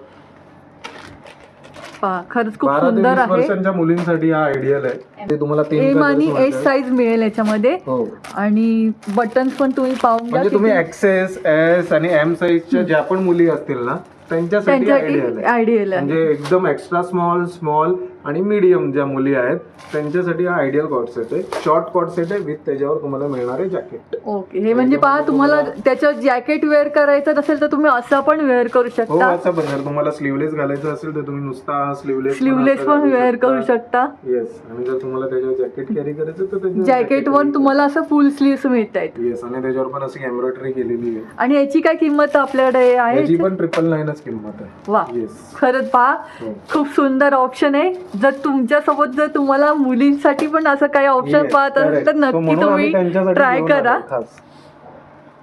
पहा, खरंच खूप 12 ते सुंदर 20 आहे. वर्षांच्या मुलींसाठी हा आयडियल आहे. ते तुम्हाला 3 एम आणि colors एस साईज मिळेल याच्यामध्ये. हो, आणि बटन्स पण तुम्ही पाहून घ्या म्हणजे तुम्ही किती- एक्सेस एस आणि एम साईजच्या ज्या पण मुली असतील ना त्यांच्यासाठी आयडियल त्यांच्यासाठी आहे. आयडियल आहे. म्हणजे एकदम एक्स्ट्रा स्मॉल, स्मॉल आणि मीडियम ज्या मुली आहेत त्यांच्यासाठी हा आयडियल कॉट सेट आहे. शॉर्ट कॉट सेट आहे विथ त्याच्यावर तुम्हाला मिळणार आहे जॅकेट. ओके. हे म्हणजे पहा, तुम्हाला त्याच्यावर जॅकेट वेअर करायचं असेल तर तुम्ही असं पण वेअर करू हो, शकता. असं पण जर तुम्हाला स्लीवलेस घालायचं असेल तर तुम्ही नुसता स्लीवलेस पण वेअर करू शकता. येस. आणि जर तुम्हाला त्याच्यावर जॅकेट कॅरी करायचं तर त्याच्यावर जॅकेट वर तुम्हाला असं फुल स्लीव्स मिळत आहेत. येस. आणि त्याच्यावर पण अशी एम्ब्रॉयडरी केलेली आहे. आणि याची काय किंमत आपल्याकडे आहे? याची पण 999च किंमत आहे. वा, येस. खरंच पहा, हो. खूप सुंदर ऑप्शन आहे. जर तुमच्यासोबत जर तुम्हाला मुलींसाठी पण असं काही ऑप्शन Yes, पाहत असेल correct. तर So नक्की म्हणून आम्ही तुम्ही त्यांच्यासाठी ट्राय घेऊन करा. आलो खास.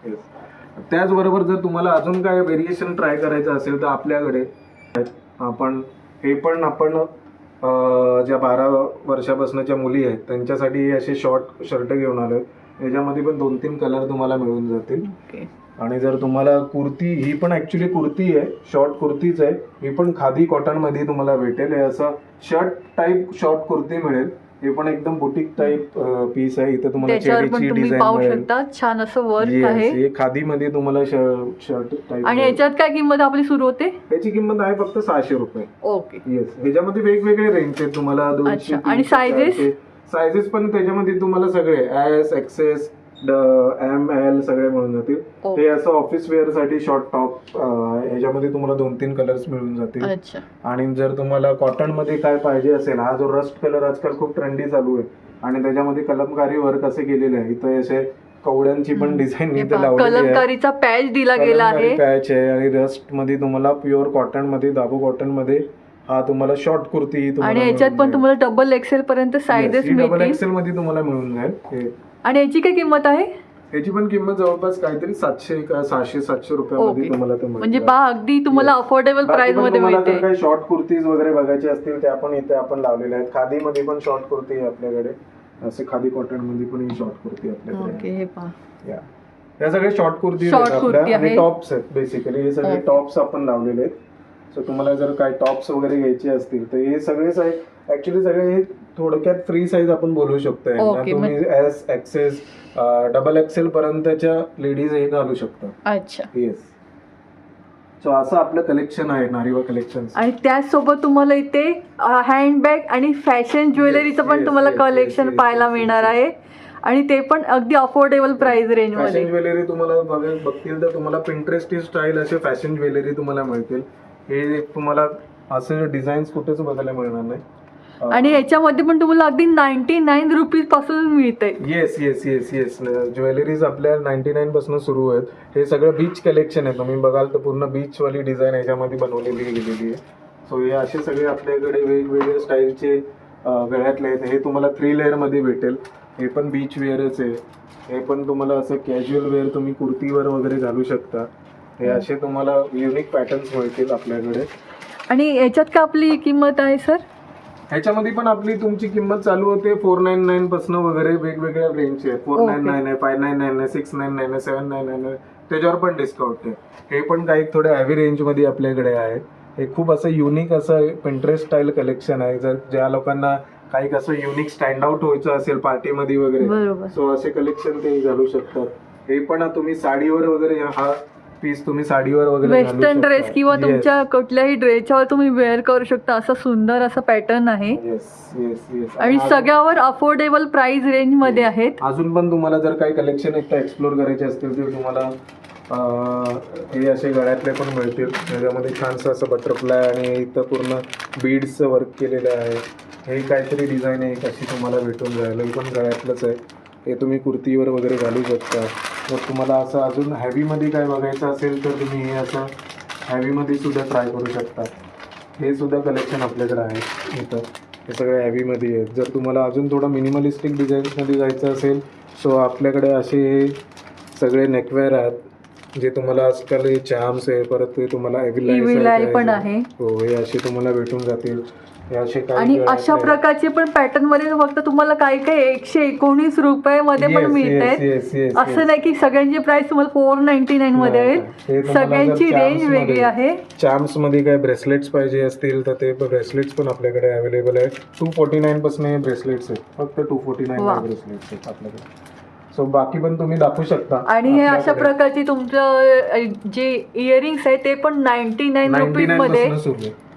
Yes. त्याचबरोबर जर तुम्हाला अजून काय व्हेरिएशन ट्राय करायचं असेल तर आपल्याकडे हे पण आपण ज्या 12 वर्षापासूनच्या मुली आहेत त्यांच्यासाठी असे शॉर्ट शर्ट घेऊन आलोय. याच्यामध्ये पण 2-3 कलर तुम्हाला मिळून जातील. ओके. आणि जर तुम्हाला कुर्ती, ही पण ऍक्च्युली कुर्ती आहे, शॉर्ट कुर्तीच आहे. ही पण खादी कॉटन मध्ये तुम्हाला भेटेल. हे असं शर्ट टाईप शॉर्ट कुर्ती मिळेल. हे पण एकदम बुटीक टाईप पीस आहे. इथे तुम्हाला त्याच्यावर पण चेरीची तुम्ही डिझाईन पाहू मिळेल. शकता, छान असं वर्क Yes, आहे. हे खादी मध्ये तुम्हाला शर्ट टाईप. आणि याच्यात काय किंमत आपली सुरू होते? याची किंमत आहे फक्त 600 रुपये. ओके. येस. ह्याच्यामध्ये वेगवेगळे रेंज आहेत तुम्हाला. 200, अच्छा. आणि sizes? सायझेस पण त्याच्यामध्ये तुम्हाला सगळे एस, एक्सेस, एम, एल सगळे मिळून जातील. ओके. हे असं ऑफिस वेअर साठी शॉर्ट टॉप, ह्याच्यामध्ये तुम्हाला 2-3 कलर्स मिळून जातील. अच्छा. आणि जर तुम्हाला कॉटन मध्ये काय पाहिजे असेल, हा जो रस्ट कलर आजकाल खूप ट्रेंडी चालू आहे आणि त्याच्यामध्ये कलमकारी वर्क असे केलेले आहे. इथं असे कवड्यांची पण डिझाईन हे इथे पहा, लावलेली आहे. कलमकारीचा पॅच दिला गेला आहे. पॅच आहे. आणि रस्ट मध्ये तुम्हाला प्युअर कॉटन मध्ये, दाबू कॉटन मध्ये हा तुम्हाला शॉर्ट कुर्ती आणि याच्यात पण तुम्हाला डबल एक्सेल पर्यंत साईजेस डबल मिळतील. एक्सेल मध्ये तुम्हाला मिळून जाईल. हे आणि याची काय किंमत आहे? याची पण किंमत जवळपास काहीतरी 700 का 600-700 रुपयामध्ये ओके. तुम्हाला ते मिळेल. म्हणजे पहा, अगदी तुम्हाला अफोर्डेबल बाकी प्राइस पण मध्ये तुम्हाला जर मिळते. काही शॉर्ट कुर्तीज वगैरे बघायचे असतील त्या पण इथे आपण लावलेल्या आहेत. खादीमध्ये पण शॉर्ट कुर्ती आहे आपल्याकडे. असे खादी कॉटन मध्ये पण ही शॉर्ट कुर्ती आपल्याकडे ओके. हे पहा, आहे. या सगळे शॉर्ट कुर्ती Short आहेत कुर्ती आपल्या. आणि आहे. टॉप्स आहेत बेसिकली. हे सगळे ओके. टॉप्स आपण लावलेले आहेत. सो तुम्हाला जर काही टॉप्स वगैरे घ्यायचे असतील तर हे सगळे साईज ऍक्च्युली सगळे हे थोडक्यात फ्री साईज आपण बोलू शकतो. ओके, तुम्ही एस, एक्सेस, डबल एक्सेल पर्यंतच्या लेडीज हे घालू शकतात. अच्छा. येस. सो असं आपलं कलेक्शन आहे नारीवा कलेक्शन. आणि त्याचसोबत तुम्हाला इथे हँडबॅग आणि फॅशन ज्वेलरीचं पण yes, तुम्हाला yes, कलेक्शन yes, yes, पाहायला yes, मिळणार yes. आहे. आणि ते पण अगदी अफोर्डेबल प्राइस रेंज फॅशन मध्ये. ज्वेलरी तुम्हाला बघतील तर तुम्हाला पिंटरेस्टी स्टाईल असे फॅशन ज्वेलरी तुम्हाला मिळतील. हे तुम्हाला असे डिझाईन्स कुठेच बघायला मिळणार नाही. आणि याच्यामध्ये पण तुम्हाला अगदी 99 रुपीज पासून मिळते. Yes yes yes yes. Jewelleries आपल्या 99 पासून सुरू आहेत. हे सगळं बीच कलेक्शन आहे. तुम्ही बघाल तर पूर्ण बीच वाली डिझाईन याच्यामध्ये बनवलेली गेलेली आहे. सो हे असे सगळे आपल्याकडे वेगवेगळे स्टाईलचे गळ्यातले आहेत. हे तुम्हाला 3 लेअर मध्ये भेटेल. हे पण बीच वेअरच आहे. हे पण तुम्हाला असं कॅज्युअल वेअर तुम्ही कुर्तीवर वगैरे घालू शकता. हे असे तुम्हाला युनिक पॅटर्न्स मिळतील आपल्याकडे. आणि याच्यात का आपली किंमत आहे सर? ह्याच्यामध्ये पण आपली तुमची किंमत चालू होते 499 पासून वगैरे वेगवेगळ्या रेंजचे आहे. 499 आहे, 599 आहे, 699 आहे, 799 आहे. त्याच्यावर पण डिस्काउंट आहे. हे पण काही थोड्या हॅवी रेंज मध्ये आपल्याकडे आहे. हे खूप असं युनिक असं पिंटरेस्ट स्टाईल कलेक्शन आहे. जर ज्या लोकांना काही असं युनिक स्टँड आउट व्हायचं असेल पार्टीमध्ये वगैरे, बरोबर. सो असे कलेक्शन ते घालू शकतात. हे पण तुम्ही साडीवर वगैरे, हा पीस तुम्ही साडीवर वगैरे वेस्टर्न ड्रेस किंवा तुमच्या कुठल्याही ड्रेसवर तुम्ही वेअर करू शकता. असं सुंदर असं पॅटर्न आहे. Yes yes yes. आणि सगळ्यावर अफोर्डेबल प्राइस रेंज मध्ये आहेत. अजून पण तुम्हाला जर काही कलेक्शन एकदा एक्सप्लोर करायचे असतील तर तुम्हाला हे असे गळ्यातले पण मिळतील. त्याच्यामध्ये छानसं असं बटरफ्लाय आणि इथं पूर्ण बीड्सचं वर्क केलेलं आहे. हे काहीतरी डिझाईन आहे अशी तुम्हाला भेटून जाईल. हे पण गळ्यातलंच आहे. हे तुम्ही कुर्तीवर वगैरे घालू शकता. जर तुम्हाला असं अजून हॅवीमध्ये काय बघायचं असेल तर तुम्ही हे असं हॅवीमध्ये सुद्धा ट्राय करू शकता. हे सुद्धा कलेक्शन आपल्याकडे आहे इथं. हे सगळे हेवीमध्ये आहेत. जर तुम्हाला अजून थोडं मिनिमलिस्टिक डिझाईन्समध्ये जायचं असेल सो आपल्याकडे असे सगळे नेकवेअर आहेत जे तुम्हाला आजकाल हे चार्म्स आहे, परत ते तुम्हाला Evil Eye पण आहे. हो, हे असे तुम्हाला भेटून जातील. हे असे काही आणि गळ्यातले अशा आहेत. प्रकारचे पण पॅटर्न मध्ये फक्त तुम्हाला काही काही 119 रुपये मध्ये पण Yes, मिळत yes, आहेत. yes, yes, असं yes. नाही की सगळ्यांची प्राइस तुम्हाला 499 मध्ये नाही, आहे. हे तुम्हाला सगळ्यांची जर रेंज charms वेगळी मध्ये- आहे. चार्म्स मध्ये काय ब्रेसलेट्स पाहिजे असतील तर ते ब्रेसलेट्स पण आपल्याकडे अवेलेबल आहे. 249 पासून हे ब्रेसलेट्स आहेत, फक्त 249 वा. ब्रेसलेट्स आहेत आपल्याकडे. सो बाकी पण तुम्ही दाखवू शकता. आणि हे अशा आपल्याकडे प्रकारची तुमचं जे इयरिंग्स आहे ते पण 99 रुपीज 99 मध्ये पासून सुरू आहे.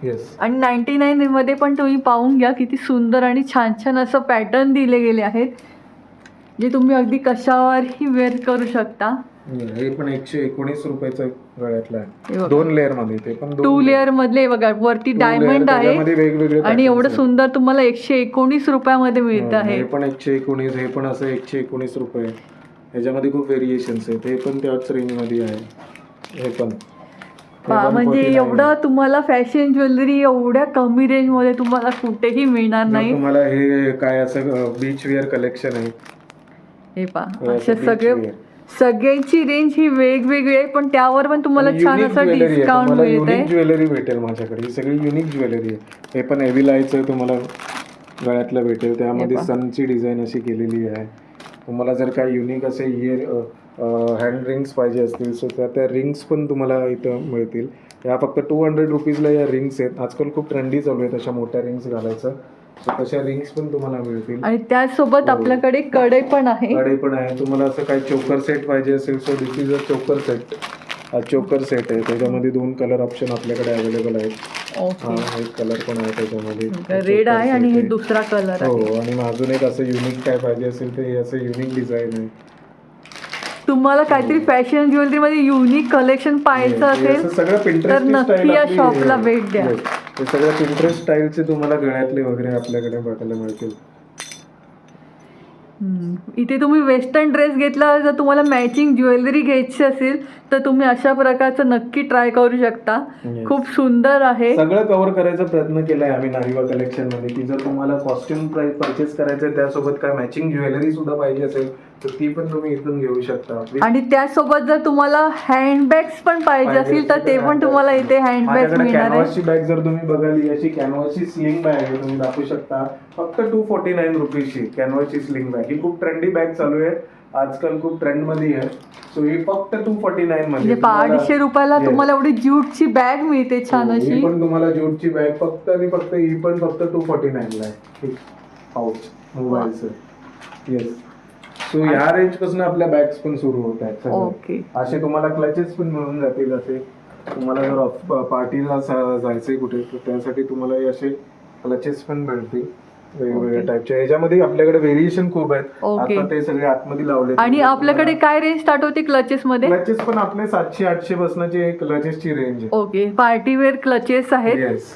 येस. आणि 99 मध्ये पण तुम्ही पाहून घ्या किती सुंदर आणि छान छान असं पॅटर्न दिले गेले आहेत जे तुम्ही अगदी कशावरही वेअर करू शकता. हे पण 119 रुपयाचं गळ्यातलं हे आहे. बघा. 2 लेअर मध्ये, ते पण 2 लेअर मधले बघा, वरती डायमंड आहे वेगवेगळे आणि एवढं patterns आहेत. सुंदर तुम्हाला 119 रुपयामध्ये मिळत आहे. हे पण 119, हे पण असं 119 रुपये. ह्याच्यामध्ये खूप व्हेरिएशन्स आहेत. हे पण त्याच रेंज मध्ये आहे. हे पण म्हणजे 149 एवढं तुम्हाला फॅशन ज्वेलरी एवढ्या कमी रेंज मध्ये तुम्हाला कुठेही मिळणार जर नाही. तुम्हाला हे काय असं बीच वेअर कलेक्शन आहे. हे पहा, हे असे असं सगळे beach wear. सगळ्यांची रेंज ही वेगवेगळी आहे, पण त्यावर पण तुम्हाला आणि छान unique असं jewelry आहे. डिस्काउंट तुम्हाला मिळत युनिक आहे. ज्वेलरी भेटेल माझ्याकडे. ही सगळी युनिक ज्वेलरी आहे. हे पण हेवी लायचं तुम्हाला गळ्यातलं भेटेल. त्यामध्ये पहा. सनची डिझाईन अशी केलेली आहे. तुम्हाला जर काही युनिक असे हँड रिंग्स पाहिजे असतील सो त्या रिंग्स पण तुम्हाला इथं मिळतील. या फक्त 200 रुपीजला या रिंग्स आहेत. आजकाल खूप ट्रेंडी चालू आहेत अशा मोठ्या रिंग्स घालायचं. सो तशा रिंग्स पण तुम्हाला मिळतील. आणि त्याचसोबत हो. आपल्याकडे कडे पण आहे. कडे पण आहे. तुम्हाला असं काही चोकर सेट पाहिजे असेल सो दिस इज अ चोकर सेट. हा चोकर सेट आहे. त्याच्यामध्ये 2 कलर ऑप्शन आपल्याकडे अवेलेबल आहेत. ओके, एक कलर पण आहे त्याच्यामध्ये. रेड choker आहे set आणि हे दुसरा कलर हो, आहे. आणि अजून एक असं युनिक काय पाहिजे असेल तर हे असं युनिक डिझाईन आहे. तुम्हाला काहीतरी फॅशन ज्वेलरी मध्ये युनिक कलेक्शन पाहायचं हे असं असेल सगळं तर Pinterest नक्की style या आपली- शॉपला भेट द्या. Yes. हे सगळं Pinterest स्टाईलचे तुम्हाला गळ्यातले वगैरे आपल्याकडे बघायला मिळतील. इथे तुम्ही वेस्टर्न ड्रेस घेतला, जर तुम्हाला मॅचिंग ज्वेलरी घ्यायची असेल तर तुम्ही अशा प्रकारचं नक्की ट्राय करू शकता. Yes. खूप सुंदर आहे. सगळं कव्हर करायचा प्रयत्न केलाय आम्ही नारिवा कलेक्शन मध्ये, की जर तुम्हाला कॉस्ट्युम परचेस करायचं त्यासोबत काय मॅचिंग ज्वेलरी सुद्धा पाहिजे असेल तर ती पण तुम्ही इथून घेऊ शकता. आणि त्यासोबत जर तुम्हाला हँडबॅग्स पण पाहिजे असतील तर ते पण तुम्हाला इथे हँडबॅग्स मिळणार आहे. कॅनव्हासची बॅग जर तुम्ही बघाली, अशी कॅनव्हासची स्लिंग बॅग आहे, तुम्ही दाखवू शकता. फक्त 249 रुपीजची कॅनव्हासची स्लिंग बॅग. ही खूप ट्रेंडी बॅग चालू आहे आजकाल, खूप ट्रेंड मध्ये आहे. सो ही फक्त 249 म्हणजे मध्ये 250 रुपयाला Yes. तुम्हाला एवढी ज्यूटची बॅग मिळते छान ही अशी. पण तुम्हाला ज्यूटची बॅग फक्त आणि फक्त ही पण फक्त 249 ला आहे. पाऊच मोबाईलचं. येस. सो ह्या रेंज पासून आपल्या बॅग्स पण सुरू होत आहेत सगळ्या. ओके. असे तुम्हाला क्लचेस पण मिळून जातील. असे तुम्हाला जर पार्टीला जायचंय कुठे तर त्यासाठी तुम्हाला हे असे क्लचेस पण मिळतील वेगवेगळ्या Okay. टाईपच्या. याच्यामध्ये आपल्याकडे व्हेरिएशन खूप आहेत. Okay. आता ते सगळे आतमध्ये लावले. आणि आपल्याकडे काय रेंज स्टार्ट होते क्लचेस मध्ये? क्लचेस पण आपले 700-800 पासूनचे क्लचेसची रेंज आहे. ओके, पार्टीवेअर क्लचेस आहेत. येस,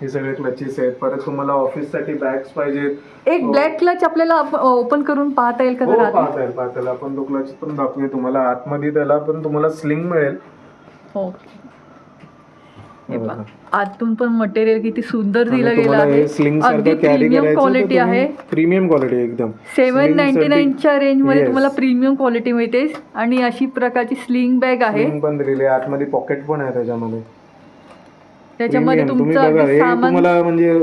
हे सगळे क्लचेस आहेत. परत तुम्हाला ऑफिस साठी बॅग्स पाहिजेत. एक ब्लॅक क्लच आपल्याला ओपन करून पाहता येईल का हो, जरा आत? पाहता येईल. आपण तो क्लच पण दाखवूया तुम्हाला. आतमध्ये त्याला पण तुम्हाला स्लिंग मिळेल. ओके. हे पहा, आतून पण मटेरियल किती सुंदर आणि दिलं गेलं तुम्हाला आहे. हे स्लिंग अगदी सारखं कॅरी प्रीमियम करायचं क्वालिटी आहे. प्रीमियम क्वालिटी एकदम. 799च्या रेंज मध्ये Yes. तुम्हाला प्रीमियम क्वालिटी मिळते. आणि अशी प्रकारची स्लिंग बॅग आहे. स्लिंग पण दिलेली आहे. आतमध्ये पॉकेट पण आहे त्याच्यामध्ये. त्याच्यामध्ये Premium. तुम्ही तुमचं बघा, अगदी हे सामान. तुम्हाला म्हणजे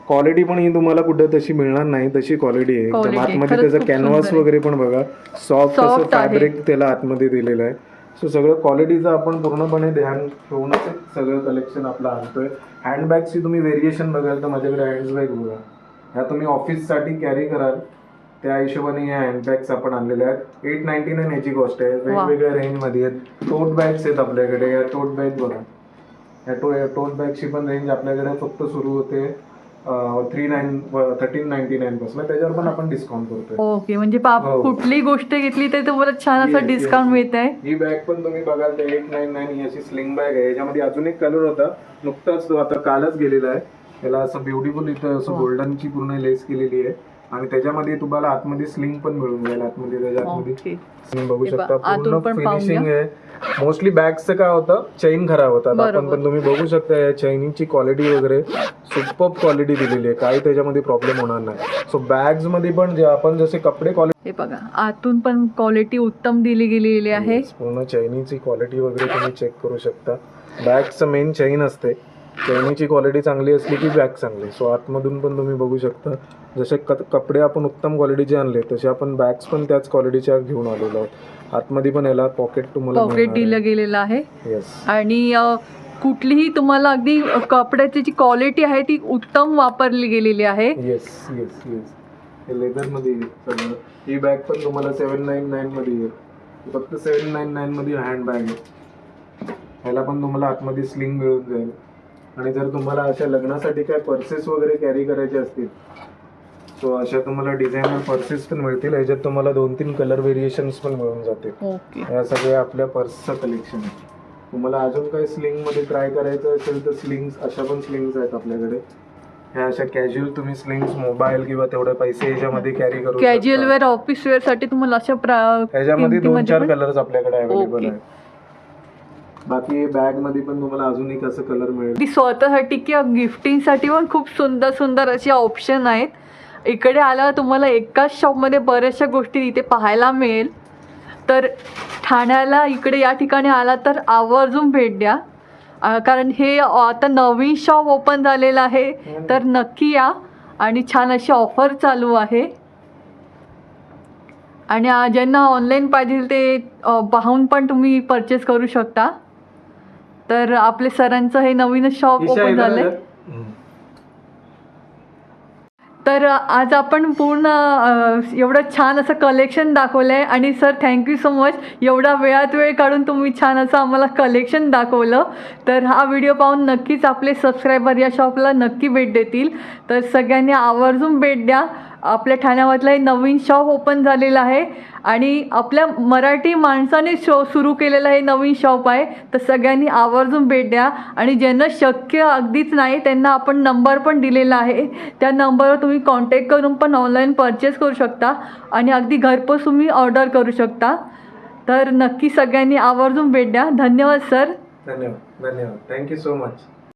क्वालिटी पण ही तुम्हाला कुठे तशी मिळणार नाही तशी क्वालिटी आहे एकदम. Quality. आतमध्ये खरंच त्याचं खूप कॅनव्हास सुंदर आहे. वगैरे पण बघा, सॉफ्ट असं Soft आहे. फॅब्रिक त्याला आतमध्ये दिलेलं आहे. सो सगळं क्वालिटीचं आपण पूर्णपणे ध्यान ठेवूनच सगळं कलेक्शन आपलं आणतोय. हँडबॅगची तुम्ही व्हेरिएशन बघाल तर माझ्याकडे हँडबॅग बघा, ह्या तुम्ही ऑफिससाठी कॅरी कराल त्या हिशोबाने या हँडबॅग्स आपण आणलेल्या आहेत. 899 याची कॉस्ट आहे. वेगवेगळ्या रेंजमध्ये आहेत. टोट बॅग्स आहेत आपल्याकडे. या टोट बॅग बघा, या टोट बॅगची पण रेंज आपल्याकडे फक्त सुरू होते 1399 पासून. त्याच्यावर पण आपण डिस्काउंट करतोय. ओके, म्हणजे हो. कुठली गोष्ट घेतली तर तुम्हाला छान असं Yes, डिस्काउंट yes. मिळत आहे. ही बॅग पण तुम्ही बघाल तर 899 ही अशी स्लिंग बॅग आहे. याच्यामध्ये अजून एक कलर होता नुकताच, तो आता कालच गेलेला आहे. त्याला असं ब्युटिफुल इथं असं वा. गोल्डनची पूर्ण लेस केलेली आहे. आणि त्याच्यामध्ये तुम्हाला आतमध्ये स्लिंग पण मिळून जाईल. आतमध्ये त्याच्या आतमध्ये ओके. तुम्ही बघू हे शकता पहा, आतून पूर्ण पण पाहून फिनिशिंग घ्या. आहे. मोस्टली बॅग्सचं काय होतं, चेन खराब होतात. आपण बरोबर. पण तुम्ही बघू शकता या चेनिंगची क्वालिटी वगैरे सुपर्ब क्वालिटी दिलेली आहे, काही त्याच्यामध्ये प्रॉब्लेम होणार नाही. सो बॅग्स मध्ये पण जे आपण जसे कपडे क्वालिटी, हे बघा आतून पण क्वालिटी उत्तम दिली गेलेली आहे. पूर्ण चैनीची क्वालिटी वगैरे तुम्ही चेक करू शकता. बॅगचं मेन चैन असते, चैनीची क्वालिटी चांगली असली की बॅग चांगली. सो आतमधून पण तुम्ही बघू शकता जसे कपडे आपण उत्तम क्वालिटीचे आणले तसे आपण बॅग्स पण त्याच क्वालिटीच्या घेऊन आलेलो आहोत. आतमध्ये पण याला पॉकेट तुम्हाला पॉकेट दिलं गेलेलं आहे. येस. आणि कुठलीही तुम्हाला अगदी कपड्याची जी क्वालिटी आहे ती उत्तम वापरली गेलेली आहे. Yes yes yes. हे लेदर मध्ये येईल सगळं. ही बॅग पण तुम्हाला 799 मध्ये येईल. फक्त 799 मध्ये हँड बॅग आहे. ह्याला पण तुम्हाला आतमध्ये स्लिंग मिळून जाईल. आणि जर तुम्हाला अशा लग्नासाठी काय पर्सेस वगैरे कॅरी करायचे असतील सो अशा तुम्हाला डिझायनर पर्सेस पण मिळतील. ह्याच्यात तुम्हाला 2-3 कलर व्हेरिएशन्स पण मिळून जातील. ओके. या सगळ्या आपल्या पर्सचं कलेक्शन आहे. तुम्हाला अजून काही स्लिंग मध्ये ट्राय करायचं असेल तर स्लिंग्स, अशा पण स्लिंग्स आहेत आपल्याकडे. ह्या अशा कॅज्युअल तुम्ही स्लिंग्स मोबाईल किंवा तेवढे पैसे ह्याच्यामध्ये कॅरी करू कॅज्युअल वेअर, ऑफिस वेअर साठी तुम्हाला अशा ह्याच्यामध्ये किमतीमध्ये 2-4 पण- कलर्स आपल्याकडे अवेलेबल ओके. आहे. बाकी बॅग मध्ये पण तुम्हाला अजून एक असं कलर मिळेल. ती स्वतःसाठी किंवा गिफ्टिंगसाठी पण खूप सुंदर सुंदर असे ऑप्शन आहेत. इकडे आल्यावर तुम्हाला एकाच शॉपमध्ये बऱ्याचशा गोष्टी इथे पाहायला मिळेल. तर ठाण्याला इकडे या ठिकाणी आला तर आवर्जून भेट द्या. कारण हे आता नवीन शॉप ओपन झालेलं आहे. तर नक्की या. आणि छान अशी ऑफर चालू आहे. आणि ज्यांना ऑनलाईन पाहिजे ते पाहून पण तुम्ही परचेस करू शकता. तर आपले सरांचं हे नवीनच शॉप ईशा ओपन इधर झालंय. इधर. तर आज आपण पूर्ण एवढं छान असं कलेक्शन दाखवलं आहे. आणि सर थँक्यू सो मच, एवढा वेळात वेळ काढून तुम्ही छान असं आम्हाला कलेक्शन दाखवलं. तर हा व्हिडिओ पाहून नक्कीच आपले सबस्क्रायबर या शॉपला नक्की भेट देतील. तर सगळ्यांनी आवर्जून भेट द्या. आपल्या ठाण्यामधलं हे नवीन शॉप ओपन झालेलं आहे आणि आपल्या मराठी माणसाने सुरू केलेलं हे नवीन शॉप आहे. तर सगळ्यांनी आवर्जून भेट द्या. आणि ज्यांना शक्य अगदीच नाही त्यांना आपण नंबर पण दिलेला आहे. त्या नंबरवर तुम्ही कॉन्टॅक्ट करून पण ऑनलाईन परचेस करू शकता आणि अगदी घरपोच तुम्ही ऑर्डर करू शकता. तर नक्की सगळ्यांनी आवर्जून भेट द्या. धन्यवाद सर. धन्यवाद. Thank you so much.